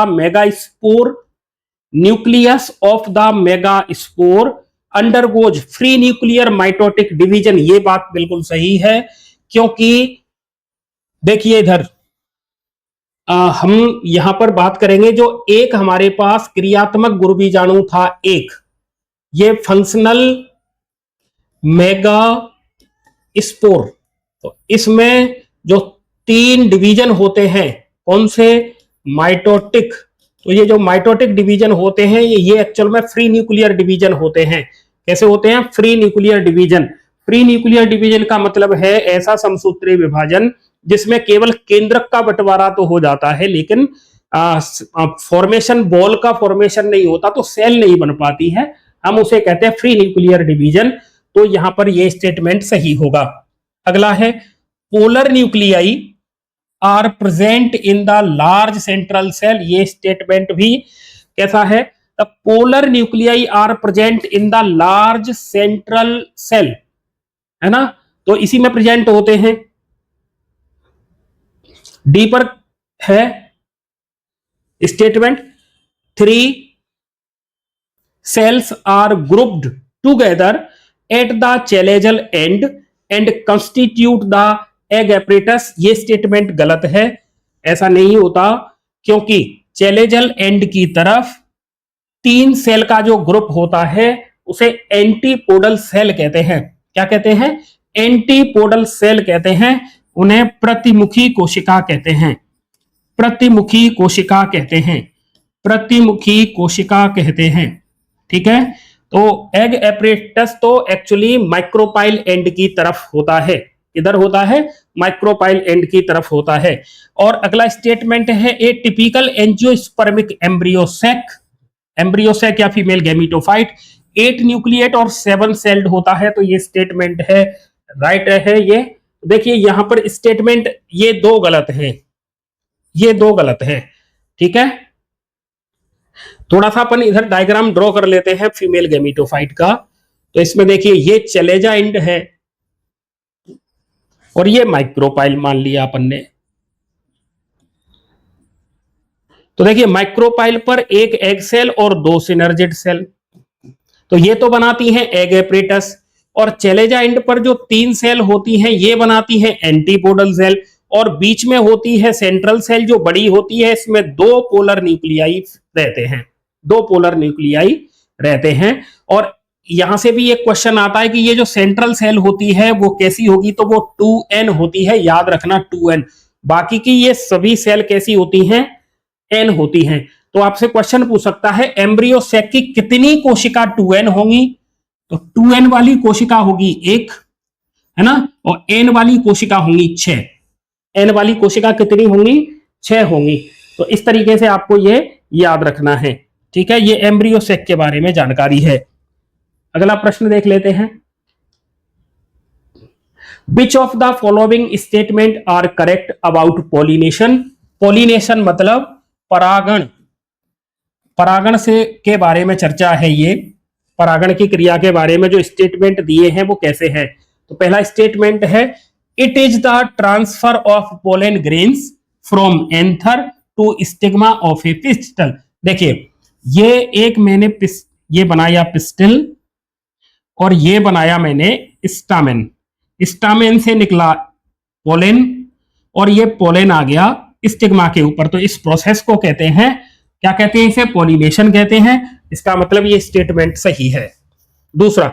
A: megaspore undergoes free nuclear mitotic division. ये बात बिल्कुल सही है, क्योंकि देखिए इधर हम यहां पर बात करेंगे जो एक हमारे पास क्रियात्मक गुरुबीजाणु था एक, ये फंक्शनल मेगा स्पोर। तो इसमें जो 3 डिवीजन होते हैं, कौन से? माइटोटिक। तो ये जो माइटोटिक डिवीजन होते हैं ये एक्चुअल में फ्री न्यूक्लियर डिवीजन होते हैं। कैसे होते हैं? Free nuclear division. Free nuclear division का मतलब है ऐसा समसूत्री विभाजन जिसमें केवल केंद्रक का बंटवारा तो हो जाता है, लेकिन फॉर्मेशन, बॉल का फॉर्मेशन नहीं होता, तो सेल नहीं बन पाती है। हम उसे कहते हैं फ्री न्यूक्लियर डिवीजन। तो यहां पर यह स्टेटमेंट सही होगा। अगला है polar nuclei are present in the large central cell. ये स्टेटमेंट भी कैसा है? The polar nuclei are present in the large central cell, है ना? तो इसी में प्रेजेंट होते हैं। डी पर है statement 3 cells are grouped together at the chelazal end and constitute the egg apparatus। ये स्टेटमेंट गलत है, ऐसा नहीं होता, क्योंकि चेलेजल एंड की तरफ 3 सेल का जो ग्रुप होता है उसे एंटीपोडल सेल कहते हैं। क्या कहते हैं? एंटीपोडल सेल कहते हैं। उन्हें प्रतिमुखी कोशिका कहते हैं। प्रतिमुखी कोशिका कहते हैं। प्रतिमुखी कोशिका कहते हैं। ठीक है। तो एग एपरेटस तो एक्चुअली माइक्रोपाइल एंड की तरफ होता है। इधर होता है, माइक्रोपाइल एंड की तरफ होता है। और अगला स्टेटमेंट है ए टिपिकल एंजियोस्पर्मिक एम्ब्रियोसेक। एम्ब्रियोसेक या फीमेल गैमीटोफाइट 8 न्यूक्लिएट और 7 सेल्ड होता है। तो ये स्टेटमेंट है, राइट है ये। देखिए यहां पर स्टेटमेंट ये 2 गलत है, ये 2 गलत है। ठीक है। थोड़ा सा अपन इधर डायग्राम ड्रॉ कर लेते हैं फीमेल गैमीटोफाइट का। तो इसमें देखिए ये चलेजा एंड है और ये माइक्रोपाइल मान लिया अपन ने। तो देखिए माइक्रोपाइल पर एक एग सेल और 2 सिनर्जिड सेल, तो ये तो बनाती हैं एग एपरेटस। और चलेजा एंड पर जो 3 सेल होती हैं ये बनाती हैं एंटीपोडल सेल। और बीच में होती है सेंट्रल सेल जो बड़ी होती है, इसमें 2 पोलर न्यूक्लियाई रहते हैं। 2 पोलर न्यूक्लियाई रहते हैं। और यहां से भी एक क्वेश्चन आता है कि ये जो सेंट्रल सेल होती है वो कैसी होगी? तो वो 2n होती है, याद रखना 2n। बाकी की ये सभी सेल कैसी होती हैं? n होती हैं। तो आपसे क्वेश्चन पूछ सकता है एम्ब्रियोसेक की कितनी कोशिका 2n होंगी? तो 2n वाली कोशिका होगी 1, है ना? और n वाली कोशिका होंगी 6। n वाली कोशिका कितनी होंगी? 6 होंगी। तो इस तरीके से आपको ये याद रखना है। ठीक है, ये एम्ब्रियोसेक के बारे में जानकारी है। अगला प्रश्न देख लेते हैं। Which of the following statement are correct about pollination? Pollination मतलब परागण। परागण से के बारे में चर्चा है। ये परागण की क्रिया के बारे में जो स्टेटमेंट दिए हैं वो कैसे है? तो पहला स्टेटमेंट है it is the transfer of pollen grains from anther to stigma of a pistil. देखिए ये एक मैंने ये बनाया पिस्टल और ये बनाया मैंने स्टामेन। स्टामेन से निकला पोलन और ये पोलन आ गया स्टिग्मा के ऊपर। तो इस प्रोसेस को कहते हैं, क्या कहते हैं? इसे पॉलिनेशन कहते हैं। इसका मतलब ये स्टेटमेंट सही है। दूसरा,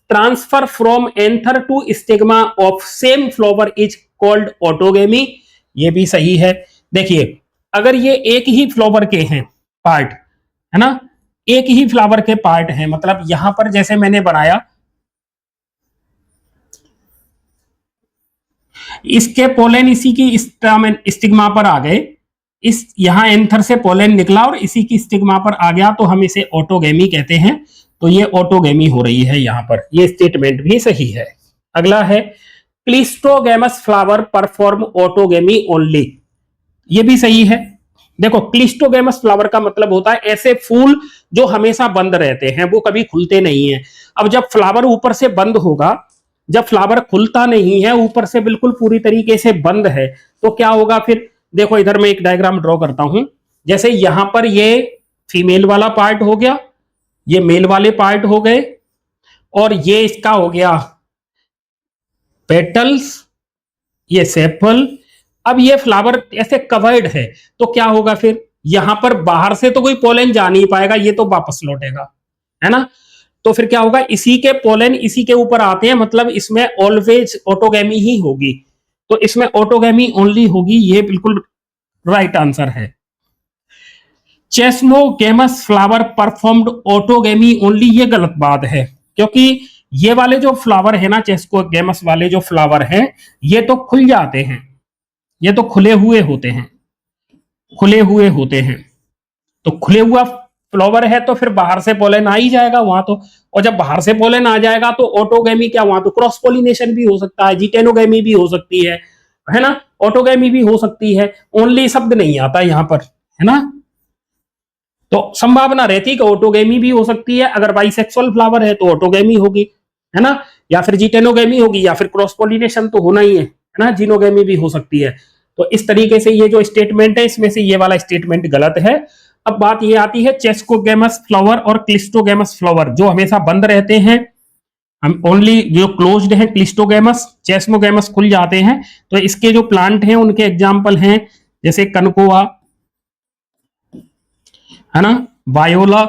A: transfer from anther to stigma of same flower is called autogamy. ये भी सही है। देखिए अगर ये एक ही फ्लावर के हैं पार्ट, है ना, एक ही फ्लावर के पार्ट हैं, मतलब यहां पर जैसे मैंने बनाया, इसके पोलन इसी की स्टिग्मा पर आ गए, इस यहां एंथर से पोलन निकला और इसी की स्टिग्मा पर आ गया, तो हम इसे ऑटोगेमी कहते हैं। तो ये ऑटोगेमी हो रही है यहां पर। ये स्टेटमेंट भी सही है। अगला है cleistogamous flower perform autogamy only. ये भी सही है। देखो क्लिस्टोगेमस फ्लावर का मतलब होता है ऐसे फूल जो हमेशा बंद रहते हैं, वो कभी खुलते नहीं है। अब जब फ्लावर ऊपर से बंद होगा, जब फ्लावर खुलता नहीं है, ऊपर से बिल्कुल पूरी तरीके से बंद है, तो क्या होगा फिर? देखो इधर मैं एक डायग्राम ड्रॉ करता हूं। जैसे यहां पर ये फीमेल वाला पार्ट हो गया, ये मेल वाले पार्ट हो गए, और ये इसका हो गया पेटल्स, ये सेपल, अब ये फ्लावर ऐसे कवर्ड है, तो क्या होगा फिर, यहां पर बाहर से तो कोई पोलन जा नहीं पाएगा, ये तो वापस लौटेगा, है ना। तो फिर क्या होगा, इसी के पोलन इसी के ऊपर आते हैं, मतलब इसमें ऑलवेज ऑटोगैमी ही होगी, तो इसमें ऑटोगैमी ओनली होगी, ये बिल्कुल राइट आंसर है। Chasmogamous flower performed autogamy only, ये गलत बात है, क्योंकि ये वाले जो फ्लावर है ना, चेस्मोगेमस वाले जो फ्लावर हैं, ये तो खुल जाते हैं, ये तो खुले हुए होते हैं, खुले हुए होते हैं। तो खुले हुआ फ्लावर है तो फिर बाहर से पोलन आ ही जाएगा वहां तो, और जब बाहर से पोलन आ जाएगा तो ऑटोगैमी क्या, वहां तो क्रॉस पोलिनेशन भी हो सकता है, जिटेनोगैमी भी हो सकती है ना, ऑटोगैमी भी हो सकती है, ओनली शब्द नहीं आता यहां पर, है ना। तो संभावना रहती है कि ऑटोगैमी भी हो सकती है, अगर बाइसेक्सुअल फ्लावर है तो ऑटोगैमी होगी, है ना, या फिर जिटेनोगैमी होगी, या फिर क्रॉस पोलिनेशन तो होना ही है ना, जिनोगैमी भी हो सकती है। तो इस तरीके से ये जो स्टेटमेंट है, इसमें से ये वाला स्टेटमेंट गलत है। अब बात ये आती है चेस्कोगेमस फ्लावर और क्लिस्टोगेमस फ्लावर, जो हमेशा बंद रहते हैं, हम ओनली जो क्लोज्ड है क्लिस्टोगेमस, चेस्मोगेमस खुल जाते हैं। तो इसके जो प्लांट हैं उनके एग्जाम्पल हैं, जैसे कनकोआ, है ना, वायोला,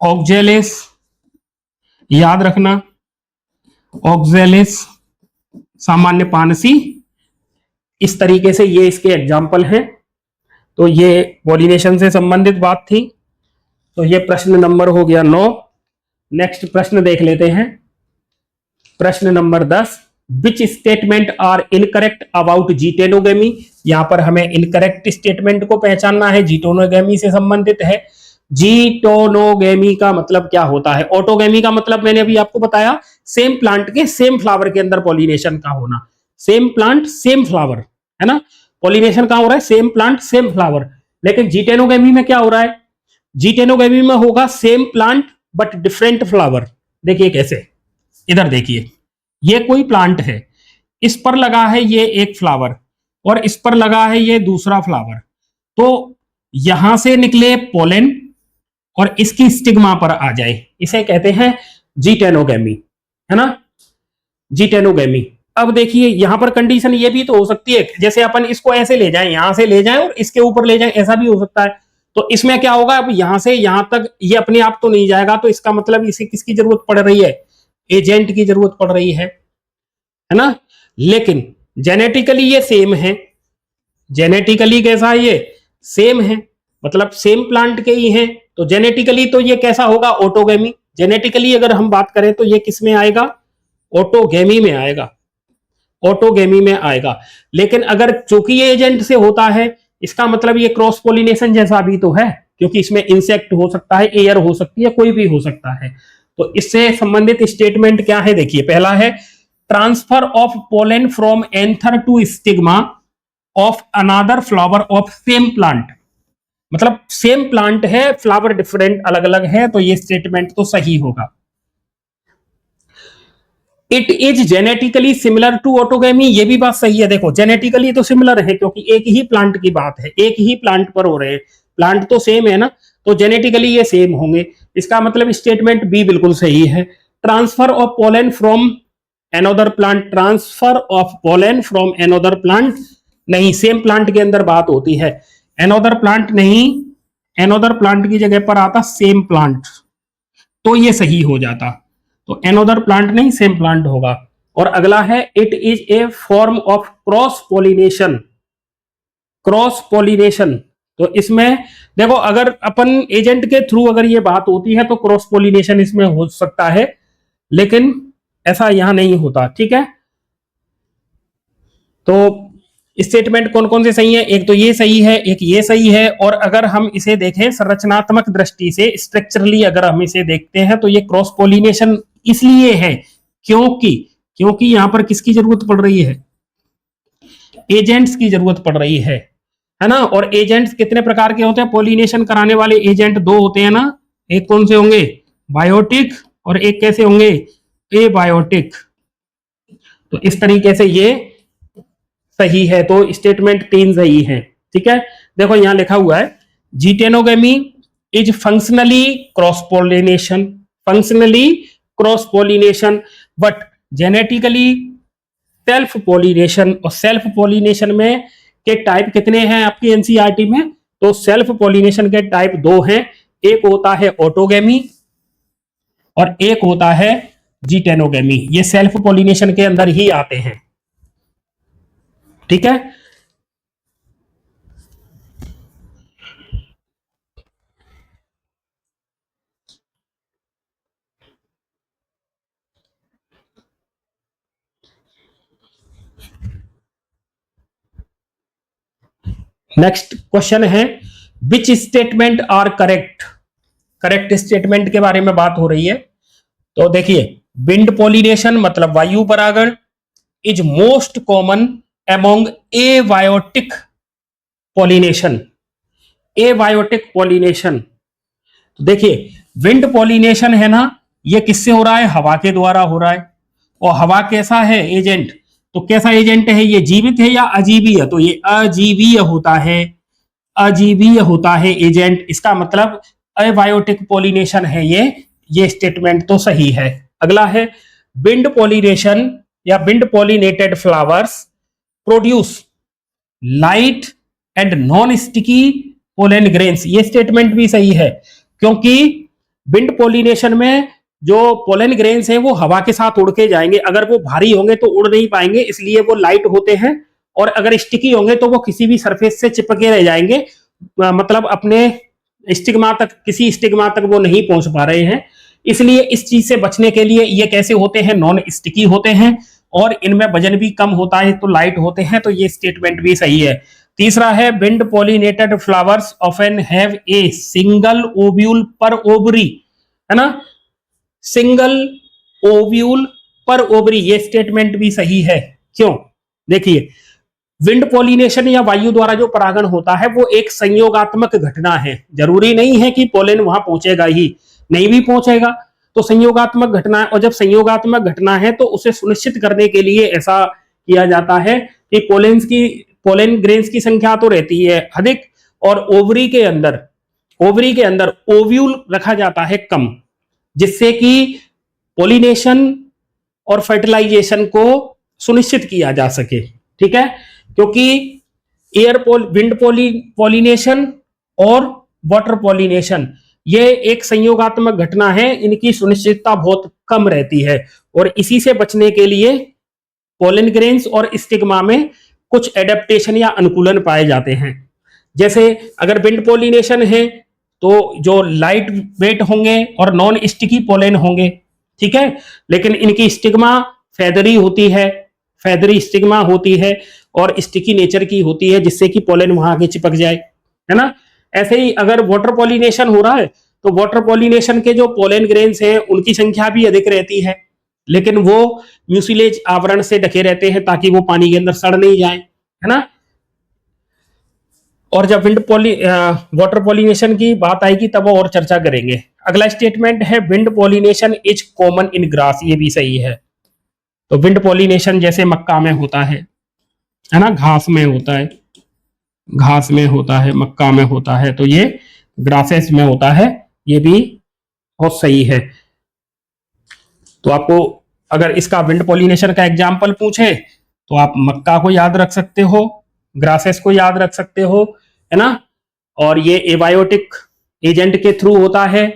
A: ऑक्जेलिस, याद रखना ऑक्जेलिस, सामान्य पानसी, इस तरीके से ये इसके एग्जाम्पल हैं। तो ये पॉलिनेशन से संबंधित बात थी। तो ये प्रश्न नंबर हो गया 9। नेक्स्ट प्रश्न देख लेते हैं, प्रश्न number 10, which statement are incorrect about geitonogamy. यहां पर हमें इनकरेक्ट स्टेटमेंट को पहचानना है, जिटेनोगेमी से संबंधित है। जिटोनोगेमी का मतलब क्या होता है, ऑटोगेमी का मतलब मैंने अभी आपको बताया, सेम प्लांट के सेम फ्लावर के अंदर पॉलिनेशन का होना, सेम प्लांट सेम फ्लावर, है ना, पॉलिनेशन कहां हो रहा है, सेम प्लांट सेम फ्लावर। लेकिन जिटेनोगेमी में क्या हो रहा है, जिटेनोगेमी में होगा same plant but different flower. देखिए कैसे, इधर देखिए, ये कोई प्लांट है, इस पर लगा है ये एक फ्लावर और इस पर लगा है ये दूसरा फ्लावर, तो यहां से निकले पोलन और इसकी स्टिग्मा पर आ जाए, इसे कहते हैं जिटेनोगेमी, है ना, जिटेनोगेमी। अब देखिए यहां पर कंडीशन ये भी तो हो सकती है, जैसे अपन इसको ऐसे ले जाएं, यहां से ले जाएं और इसके ऊपर ले जाएं, ऐसा भी हो सकता है। तो इसमें क्या होगा, अब यहां से यहां तक ये अपने आप तो नहीं जाएगा, तो इसका मतलब इसे किसकी जरूरत पड़ रही है, एजेंट की जरूरत पड़ रही है ना। लेकिन जेनेटिकली ये सेम है, जेनेटिकली कैसा है, ये सेम है, मतलब सेम प्लांट के ही हैं, तो जेनेटिकली तो ये कैसा होगा, ऑटोगेमी। जेनेटिकली अगर हम बात करें तो ये किस में आएगा, ऑटोगेमी में आएगा, ऑटोगेमी में आएगा। लेकिन अगर चूंकि ये एजेंट से होता है, इसका मतलब ये क्रॉस पोलिनेशन जैसा भी तो है, क्योंकि इसमें इंसेक्ट हो सकता है, एयर हो सकती है, कोई भी हो सकता है। तो इससे संबंधित स्टेटमेंट क्या है, देखिए पहला है transfer of pollen from anther to stigma of another flower of same plant, मतलब सेम प्लांट है, फ्लावर डिफरेंट अलग अलग है, तो ये स्टेटमेंट तो सही होगा। It is genetically similar to autogamy, ये भी बात सही है। देखो जेनेटिकली तो सिमिलर है, क्योंकि एक ही प्लांट की बात है, एक ही प्लांट पर हो रहे हैं, प्लांट तो सेम है ना, तो जेनेटिकली ये सेम होंगे, इसका मतलब स्टेटमेंट बी बिल्कुल सही है। Transfer of pollen from another plant, transfer of pollen from another plant नहीं, सेम प्लांट के अंदर बात होती है, एनोदर प्लांट नहीं, एनोदर प्लांट की जगह पर आता सेम प्लांट, तो ये सही हो जाता। तो एनोदर प्लांट नहीं, सेम प्लांट होगा। और अगला है it is a form of cross pollination, cross pollination. तो इसमें देखो अगर अपन एजेंट के थ्रू अगर ये बात होती है तो क्रॉस पोलिनेशन इसमें हो सकता है, लेकिन ऐसा यहां नहीं होता, ठीक है। तो स्टेटमेंट कौन कौन से सही है, एक तो ये सही है, एक ये सही है। और अगर हम इसे देखें संरचनात्मक दृष्टि से, स्ट्रक्चरली अगर हम इसे देखते हैं, तो ये क्रॉस पोलिनेशन इसलिए है क्योंकि यहां पर किसकी जरूरत पड़ रही है, एजेंट्स की जरूरत पड़ रही है ना। और एजेंट्स कितने प्रकार के होते हैं, पोलिनेशन कराने वाले एजेंट दो होते हैं ना, एक कौन से होंगे, बायोटिक, और एक कैसे होंगे, एबायोटिक। तो इस तरीके से ये सही है, तो स्टेटमेंट 3 सही है, ठीक है। देखो यहां लिखा हुआ है geitonogamy is functionally cross pollination, functionally cross pollination but genetically self pollination. और सेल्फ पॉलिनेशन में के टाइप कितने हैं आपकी एनसीईआरटी में? तो सेल्फ पॉलिनेशन के टाइप दो हैं, एक होता है ऑटोगेमी और एक होता है जीटेनोगेमी। ये सेल्फ पॉलिनेशन के अंदर ही आते हैं, ठीक है। नेक्स्ट क्वेश्चन है which statement are correct. Correct statement के बारे में बात हो रही है। तो देखिए, विंड पॉलिनेशन मतलब वायु परागण is most common among abiotic pollination. Abiotic pollination, तो देखिए विंड पॉलिनेशन है ना, ये किससे हो रहा है? हवा के द्वारा हो रहा है। और हवा कैसा है एजेंट? तो कैसा एजेंट है ये? जीवित है या अजीवीय? तो ये अजीवीय होता है, अजीवीय होता है एजेंट। इसका मतलब अबायोटिक पॉलिनेशन है ये स्टेटमेंट तो सही है। अगला है विंड पॉलिनेशन या wind pollinated flowers produce light and non sticky pollen grains. ये स्टेटमेंट भी सही है, क्योंकि विंड पॉलिनेशन में जो पोलन ग्रेन्स हैं वो हवा के साथ उड़ के जाएंगे। अगर वो भारी होंगे तो उड़ नहीं पाएंगे, इसलिए वो लाइट होते हैं। और अगर स्टिकी होंगे तो वो किसी भी सरफेस से चिपके रह जाएंगे, मतलब अपने स्टिग्मा तक, किसी स्टिग्मा तक वो नहीं पहुंच पा रहे हैं। इसलिए इस चीज से बचने के लिए ये कैसे होते हैं? नॉन स्टिकी होते हैं और इनमें वजन भी कम होता है, तो लाइट होते हैं। तो ये स्टेटमेंट भी सही है। तीसरा है wind pollinated flowers often have a single ovule पर ओवरी, है ना, सिंगल ओव्यूल पर ओवरी। ये स्टेटमेंट भी सही है। क्यों? देखिए, विंड पॉलिनेशन या वायु द्वारा जो परागण होता है वो एक संयोगात्मक घटना है। जरूरी नहीं है कि पोलन वहां पहुंचेगा ही, नहीं भी पहुंचेगा तो संयोगात्मक घटना है। और जब संयोगात्मक घटना है तो उसे सुनिश्चित करने के लिए ऐसा किया जाता है कि पोलन ग्रेन्स की संख्या तो रहती है अधिक, और ओवरी के अंदर ओव्यूल रखा जाता है कम, जिससे कि पोलिनेशन और फर्टिलाइजेशन को सुनिश्चित किया जा सके, ठीक है। क्योंकि विंड पॉलिनेशन और वाटर पॉलिनेशन ये एक संयोगात्मक घटना है, इनकी सुनिश्चितता बहुत कम रहती है। और इसी से बचने के लिए पोलन ग्रेन्स और स्टिग्मा में कुछ एडेप्टेशन या अनुकूलन पाए जाते हैं। जैसे अगर विंड पॉलिनेशन है तो जो लाइट वेट होंगे और नॉन स्टिकी पोलन होंगे, ठीक है, लेकिन इनकी स्टिग्मा फेदरी होती है, फेदरी स्टिग्मा होती है और स्टिकी नेचर की होती है, जिससे कि पोलन वहां आके चिपक जाए, है ना। ऐसे ही अगर वाटर पॉलिनेशन हो रहा है तो वाटर पॉलिनेशन के जो पोलन ग्रेन्स हैं उनकी संख्या भी अधिक रहती है, लेकिन वो म्यूसिलेज आवरण से ढके रहते हैं ताकि वो पानी के अंदर सड़ नहीं जाए, है ना। और जब वाटर पॉलिनेशन की बात आएगी तब वो और चर्चा करेंगे। अगला स्टेटमेंट है wind pollination is common in grass. ये भी सही है। तो विंड पॉलिनेशन जैसे मक्का में होता है ना, घास में होता है, घास में होता है, मक्का में होता है, तो ये ग्रासेस में होता है। ये भी बहुत सही है। तो आपको अगर इसका विंड पॉलिनेशन का एग्जाम्पल पूछे तो आप मक्का को याद रख सकते हो, ग्रासेस को याद रख सकते हो, है ना। और ये एबायोटिक एजेंट के थ्रू होता है।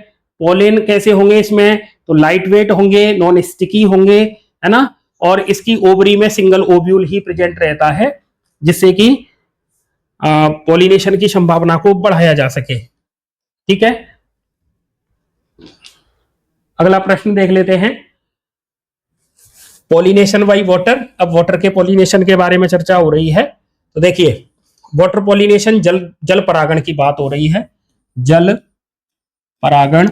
A: पोलन कैसे होंगे इसमें? तो लाइट वेट होंगे, नॉन स्टिकी होंगे, है ना। और इसकी ओवरी में सिंगल ओव्यूल ही प्रेजेंट रहता है, जिससे कि पॉलिनेशन की संभावना को बढ़ाया जा सके, ठीक है। अगला प्रश्न देख लेते हैं, पॉलिनेशन बाई वाटर। अब वाटर के पॉलिनेशन के बारे में चर्चा हो रही है। तो देखिए, वाटर पॉलिनेशन जल परागण की बात हो रही है, जल परागण।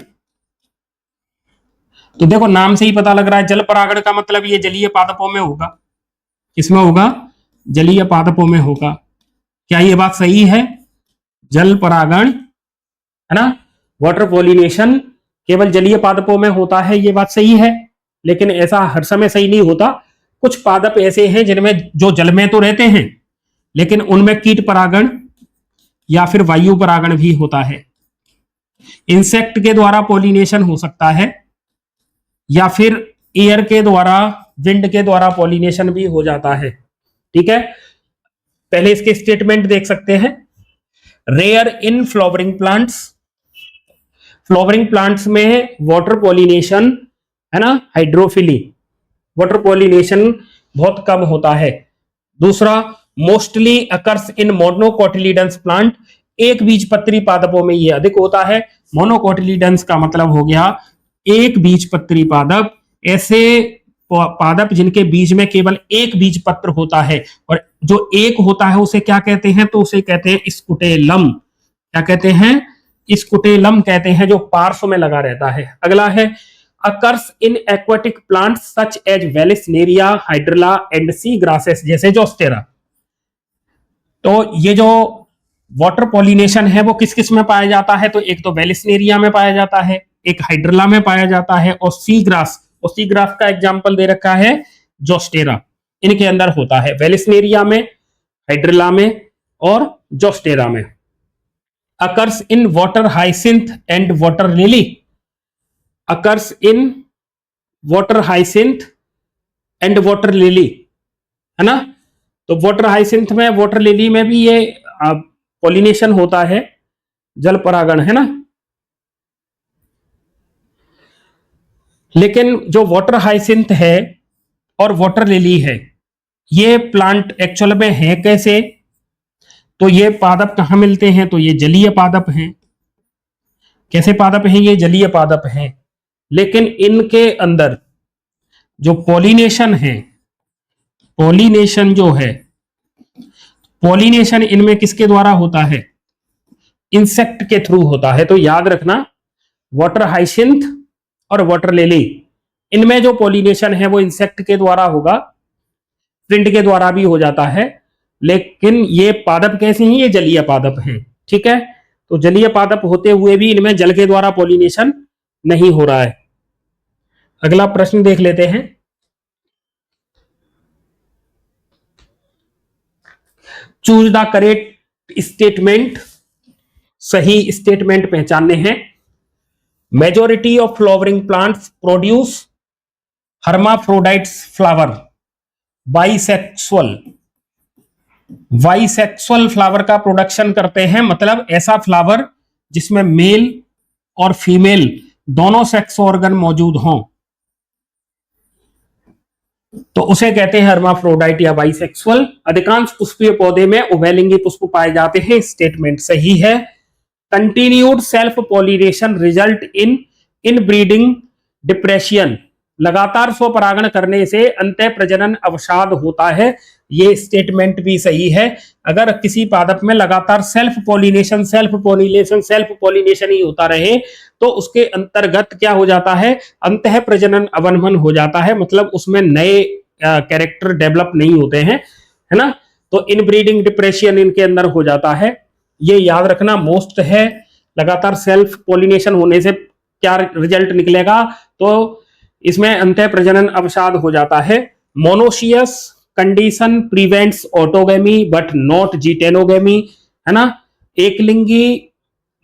A: तो देखो नाम से ही पता लग रहा है जल परागण का मतलब ये जलीय पादपों में होगा। किसमें होगा? जलीय पादपों में होगा। क्या ये बात सही है? जल परागण, है ना, वाटर पॉलिनेशन केवल जलीय पादपों में होता है, ये बात सही है। लेकिन ऐसा हर समय सही नहीं होता। कुछ पादप ऐसे हैं जिनमें जो जल में तो रहते हैं, लेकिन उनमें कीट परागण या फिर वायु परागण भी होता है। इंसेक्ट के द्वारा पॉलिनेशन हो सकता है, या फिर एयर के द्वारा, विंड के द्वारा पॉलिनेशन भी हो जाता है। ठीक है, पहले इसके स्टेटमेंट देख सकते हैं। Rare in flowering plants, flowering plants में वाटर पॉलिनेशन है ना, हाइड्रोफिली, वाटर पॉलिनेशन बहुत कम होता है। दूसरा, मोस्टली अकर्स इन मोनोकोटिलीडन्स प्लांट, एक बीजपत्री पादपों में ये अधिक होता है। मोनोकोटिलीडन्स का मतलब हो गया एक बीजपत्री पादप, ऐसे पादप जिनके बीज में केवल एक बीज पत्र होता है, और जो एक होता है उसे क्या कहते हैं, तो उसे कहते हैं स्कुटेलम। क्या कहते हैं? स्कुटेलम कहते हैं, जो पार्श्व में लगा रहता है। अगला है occurs in aquatic plants such as Vallisneria, Hydrilla and sea grasses, जैसे जोस्टेरा। तो ये जो वाटर पॉलिनेशन है वो किस किस में पाया जाता है, तो एक तो वेलिसनेरिया में पाया जाता है, एक हाइड्रला में पाया जाता है, और सी ग्रास, और सी ग्रास का एग्जांपल दे रखा है जोस्टेरा, इनके अंदर होता है, वेलिसनेरिया में, हाइड्रला में और जोस्टेरा में। Occurs in water hyacinth and water lily, occurs in water hyacinth and water lily, है ना। तो वाटर हाइसिंथ में, वाटर लिली में भी ये पॉलिनेशन होता है, जल परागण, है ना। लेकिन जो वाटर हाइसिंथ है और वाटर लिली है, ये प्लांट एक्चुअल में है कैसे, तो ये पादप कहां मिलते हैं, तो ये जलीय पादप हैं। कैसे पादप हैं ये? जलीय पादप हैं। लेकिन इनके अंदर जो पॉलिनेशन है, पॉलिनेशन जो है, पॉलिनेशन इनमें किसके द्वारा होता है? इंसेक्ट के थ्रू होता है। तो याद रखना, वाटर हाइसिंथ और वाटर लिली, इनमें जो पॉलिनेशन है वो इंसेक्ट के द्वारा होगा, प्रिंट के द्वारा भी हो जाता है। लेकिन ये पादप कैसे हैं? ये जलीय पादप हैं। ठीक है, तो जलीय पादप होते हुए भी इनमें जल के द्वारा पॉलिनेशन नहीं हो रहा है। अगला प्रश्न देख लेते हैं। चूज द करेक्ट स्टेटमेंट, सही स्टेटमेंट पहचानने हैं। Majority of flowering plants produce hermaphrodites flower, bisexual, bisexual flower का प्रोडक्शन करते हैं, मतलब ऐसा फ्लावर जिसमें मेल और फीमेल दोनों सेक्स ऑर्गन मौजूद हों, तो उसे कहते हैं हर्माफ्रोडाइट या बाइसेक्सुअल। अधिकांश पुष्पीय पौधे में उभयलिंगी पुष्प पाए जाते हैं, स्टेटमेंट सही है। Continued self pollination result in inbreeding depression, लगातार स्वपरागण करने से अंतः प्रजनन अवसाद होता है, ये स्टेटमेंट भी सही है। अगर किसी पादप में लगातार सेल्फ पॉलिनेशन ही होता रहे तो उसके अंतर्गत क्या हो जाता है? अंतः प्रजनन अवनमन हो जाता है, मतलब उसमें नए कैरेक्टर डेवलप नहीं होते हैं, है ना। तो इनब्रीडिंग डिप्रेशन इनके अंदर हो जाता है, ये याद रखना मोस्ट है। लगातार सेल्फ पॉलिनेशन होने से क्या रिजल्ट निकलेगा? तो इसमें अंतः प्रजनन अवसाद हो जाता है। Monoecious condition prevents autogamy but not geitonogamy, है ना। एकलिंगी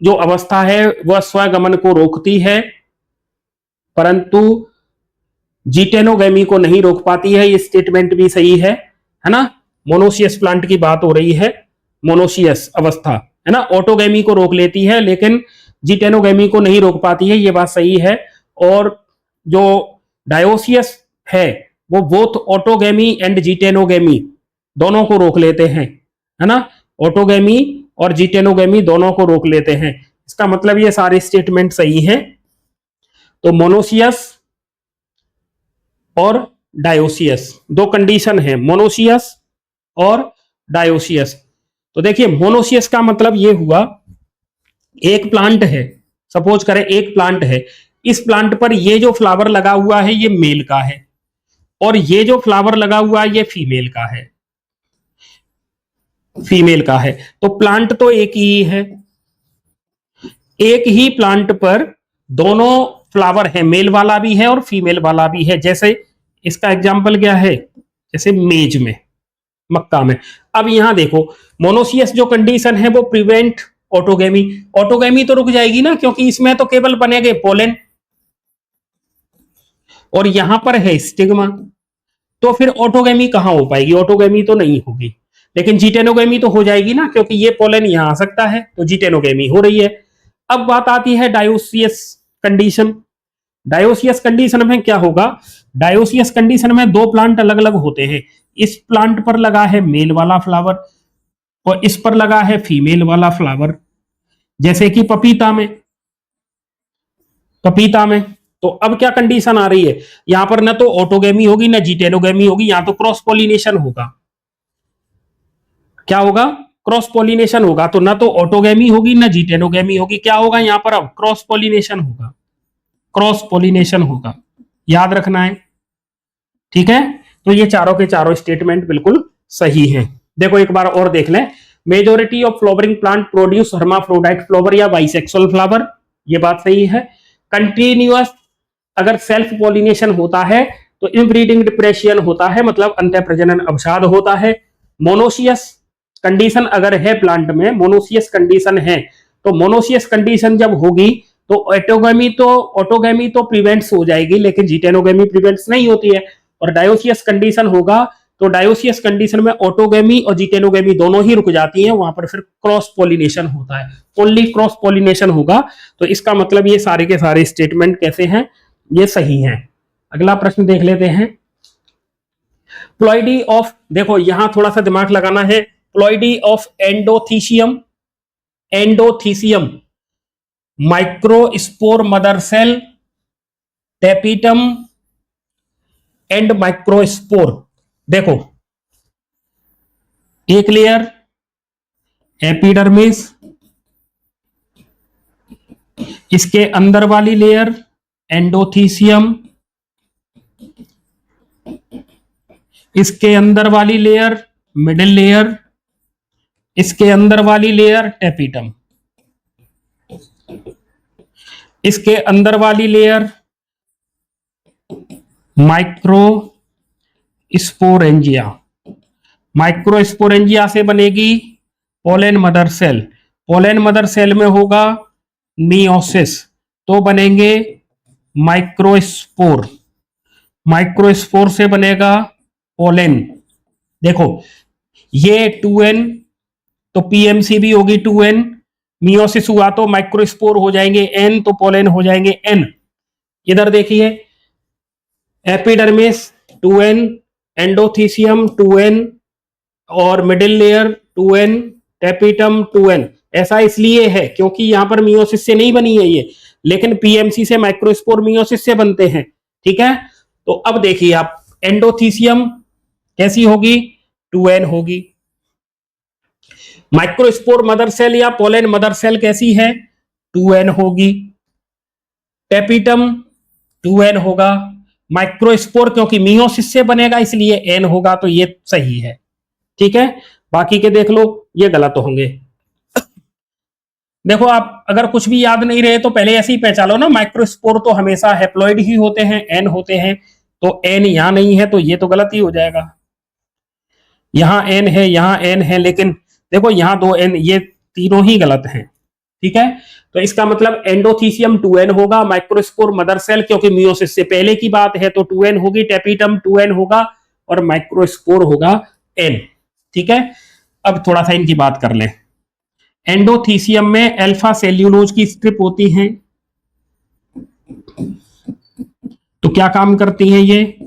A: जो अवस्था है वह स्वगमन को रोकती है, परंतु जीटेनोगेमी को नहीं रोक पाती है, ये स्टेटमेंट भी सही है ना। मोनोशियस प्लांट की बात हो रही है, मोनोशियस अवस्था, है ना। ऑटोगेमी को रोक लेती है लेकिन जीटेनोगेमी को नहीं रोक पाती है, ये बात सही है। और जो डायोसियस है वो बोथ ऑटोगेमी एंड जीटेनोगेमी दोनों को रोक लेते हैं, है ना। ऑटोगेमी और जीटेनोगेमी दोनों को रोक लेते हैं, इसका मतलब ये सारे स्टेटमेंट सही हैं। तो मोनोसियस और डायोसियस दो कंडीशन है, मोनोसियस और डायोसियस। तो देखिए मोनोसियस का मतलब ये हुआ, एक प्लांट है, सपोज करें एक प्लांट है, इस प्लांट पर ये जो फ्लावर लगा हुआ है ये मेल का है और ये जो फ्लावर लगा हुआ है ये फीमेल का है, फीमेल का है। तो प्लांट तो एक ही है, एक ही प्लांट पर दोनों फ्लावर है, मेल वाला भी है और फीमेल वाला भी है। जैसे इसका एग्जांपल क्या है, जैसे मेज में, मक्का में। अब यहां देखो मोनोसियस जो कंडीशन है वो प्रिवेंट ऑटोगेमी, ऑटोगेमी तो रुक जाएगी ना, क्योंकि इसमें तो केवल बनेंगे पोलन, और यहां पर है स्टिग्मा, तो फिर ऑटोगेमी कहां हो पाएगी? ऑटोगेमी तो नहीं होगी, लेकिन जीटेनोगेमी तो हो जाएगी ना, क्योंकि ये पोलन यहां आ सकता है, तो जीटेनोगेमी हो रही है। अब बात आती है डायोसियस कंडीशन। डायोसियस कंडीशन में क्या होगा? डायोसियस कंडीशन में दो प्लांट अलग अलग होते हैं। इस प्लांट पर लगा है मेल वाला फ्लावर और इस पर लगा है फीमेल वाला फ्लावर, जैसे कि पपीता में। तो अब क्या कंडीशन आ रही है? यहां पर ना तो ऑटोगेमी होगी ना जीटेनोगेमी होगी, यहां तो क्रॉस पॉलिनेशन होगा। क्या होगा? क्रॉस पॉलिनेशन होगा। तो ना तो ऑटोगेमी होगी ना जीटेनोगेमी होगी, क्या होगा यहां पर? अब क्रॉस पॉलिनेशन होगा, क्रॉस पॉलिनेशन होगा, याद रखना है। ठीक है, तो ये चारों के चारों स्टेटमेंट बिल्कुल सही हैं। देखो एक बार और देख लें। Majority of flowering plant produce hermaphrodite flower या बाइसेक्सुअल फ्लावर, ये बात सही है। कंटिन्यूअस अगर सेल्फ पॉलिनेशन होता है तो इनब्रीडिंग डिप्रेशन होता है, मतलब अंतः प्रजनन अवसाद होता है। मोनोसियस कंडीशन अगर है प्लांट में, मोनोसियस कंडीशन है, तो मोनोसियस कंडीशन जब होगी तो ऑटोगेमी तो प्रिवेंट्स हो जाएगी, लेकिन जीटेनोगेमी प्रिवेंट्स नहीं होती है। और डायोसियस कंडीशन होगा तो डायोसियस कंडीशन में ऑटोगेमी और जीटेनोगेमी दोनों ही रुक जाती हैं, वहां पर फिर क्रॉस पॉलिनेशन होता है, ओनली क्रॉस पॉलिनेशन होगा। तो इसका मतलब ये सारे के सारे स्टेटमेंट कैसे हैं? ये सही हैं। अगला प्रश्न देख लेते हैं। प्लॉइडी ऑफ, देखो यहां थोड़ा सा दिमाग लगाना है। Ploidy of endothecium, endothecium, microspore mother cell, tapetum and microspore. देखो एक लेयर एपिडर्मिस, इसके अंदर वाली लेयर एंडोथीसियम, इसके अंदर वाली लेयर मिडिल लेयर, इसके अंदर वाली लेयर टेपिटम, इसके अंदर वाली लेयर माइक्रोस्पोरेंजिया। माइक्रोस्पोरेंजिया से बनेगी pollen mother cell, pollen mother cell में होगा मियोसिस, तो बनेंगे माइक्रोस्पोर, माइक्रोस्पोर से बनेगा पोलन। देखो ये 2n, तो पीएमसी भी होगी 2n, मियोसिस हुआ तो माइक्रोस्पोर हो जाएंगे n, तो पोलन हो जाएंगे n। इधर देखिए एपिडर्मिस 2n, एंडोथीसियम 2n और middle layer 2n, tapetum 2n। ऐसा इसलिए है क्योंकि यहां पर मियोसिस से नहीं बनी है ये, लेकिन पीएमसी से माइक्रोस्पोर मियोसिस से बनते हैं। ठीक है, तो अब देखिए आप एंडोथीसियम कैसी होगी? 2n होगी। माइक्रोस्पोर मदर सेल या पोलन मदर सेल कैसी है? 2n होगी। टेपिटम 2n होगा। माइक्रोस्पोर क्योंकि मियोसिस से बनेगा इसलिए n होगा, तो ये सही है। ठीक है, बाकी के देख लो, ये गलत होंगे। देखो आप अगर कुछ भी याद नहीं रहे तो पहले ऐसे ही पहचान लो ना, माइक्रोस्पोर तो हमेशा हैप्लॉइड ही होते हैं, n होते हैं, तो n यहां नहीं है तो ये तो गलत ही हो जाएगा। यहां n है, यहां n है, लेकिन देखो यहां 2n, ये तीनों ही गलत हैं। ठीक है, तो इसका मतलब एंडोथीसियम 2n होगा, माइक्रोस्पोर मदर सेल क्योंकि मियोसिस से पहले की बात है तो 2n होगी, टेपिटम 2n होगा और माइक्रोस्पोर होगा n। ठीक है, अब थोड़ा सा इनकी बात कर ले। एंडोथीसियम में अल्फा सेल्यूलोज की स्ट्रिप होती हैं, तो क्या काम करती हैं ये?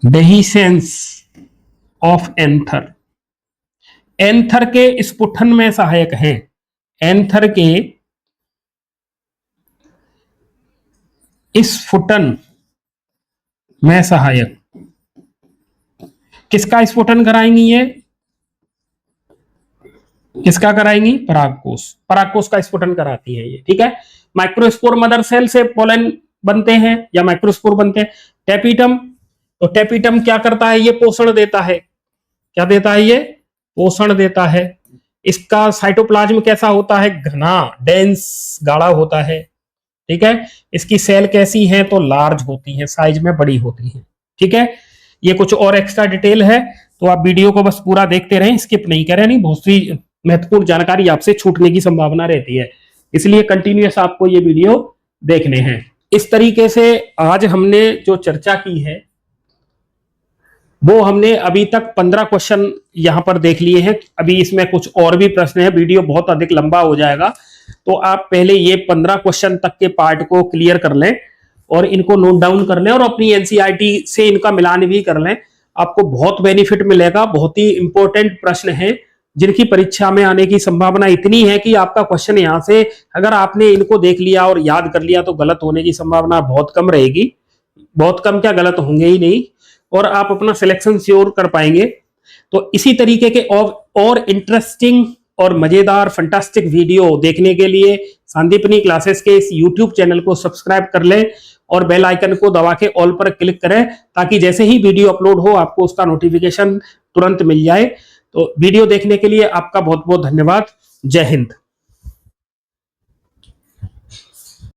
A: डेहिसेंस ऑफ एंथर, एंथर के स्फुटन में सहायक हैं। एंथर के स्फुटन में सहायक, किसका स्फुटन कराएंगी ये? किसका कराएंगी? परागकोश, परागकोश का स्फुटन कराती है ये। ठीक है, माइक्रोस्पोर मदर सेल से पोलन बनते हैं या माइक्रोस्पोर बनते हैं। टेपिटम, तो टेपिटम क्या करता है? ये पोषण देता है। क्या देता है ये? पोषण देता है। इसका साइटोप्लाज्म कैसा होता है? घना, डेंस, गाढ़ा होता है। ठीक है, इसकी सेल कैसी है? तो लार्ज होती है, साइज में बड़ी होती है। ठीक है, ये कुछ और एक्स्ट्रा डिटेल है, तो आप वीडियो को बस पूरा देखते रहें, स्किप नहीं करें, नहीं बहुत सी महत्वपूर्ण जानकारी आपसे छूटने की संभावना रहती है, इसलिए कंटिन्यूअस आपको ये वीडियो देखने हैं। इस तरीके से आज हमने जो चर्चा की है वो हमने अभी तक 15 क्वेश्चन यहां पर देख लिए हैं। अभी इसमें कुछ और भी प्रश्न है, वीडियो बहुत अधिक लंबा हो जाएगा, तो आप पहले ये 15 क्वेश्चन तक के पार्ट को क्लियर कर लें और इनको नोट डाउन कर लें और अपनी एनसीईआरटी से इनका मिलान भी कर लें। आपको बहुत बेनिफिट मिलेगा। बहुत ही इंपॉर्टेंट प्रश्न है जिनकी परीक्षा में आने की संभावना इतनी है कि आपका क्वेश्चन यहां से अगर आपने इनको देख लिया और याद कर लिया तो गलत होने की संभावना बहुत कम रहेगी। बहुत कम क्या, गलत होंगे ही नहीं, और आप अपना सिलेक्शन श्योर कर पाएंगे। तो इसी तरीके के और इंटरेस्टिंग और मजेदार फंटास्टिक वीडियो देखने के लिए संदीपनी क्लासेस के इस यूट्यूब चैनल को सब्सक्राइब कर लें और बेल आइकन को दबा के ऑल पर क्लिक करें ताकि जैसे ही वीडियो अपलोड हो आपको उसका नोटिफिकेशन तुरंत मिल जाए। तो वीडियो देखने के लिए आपका बहुत बहुत धन्यवाद। जय हिंद।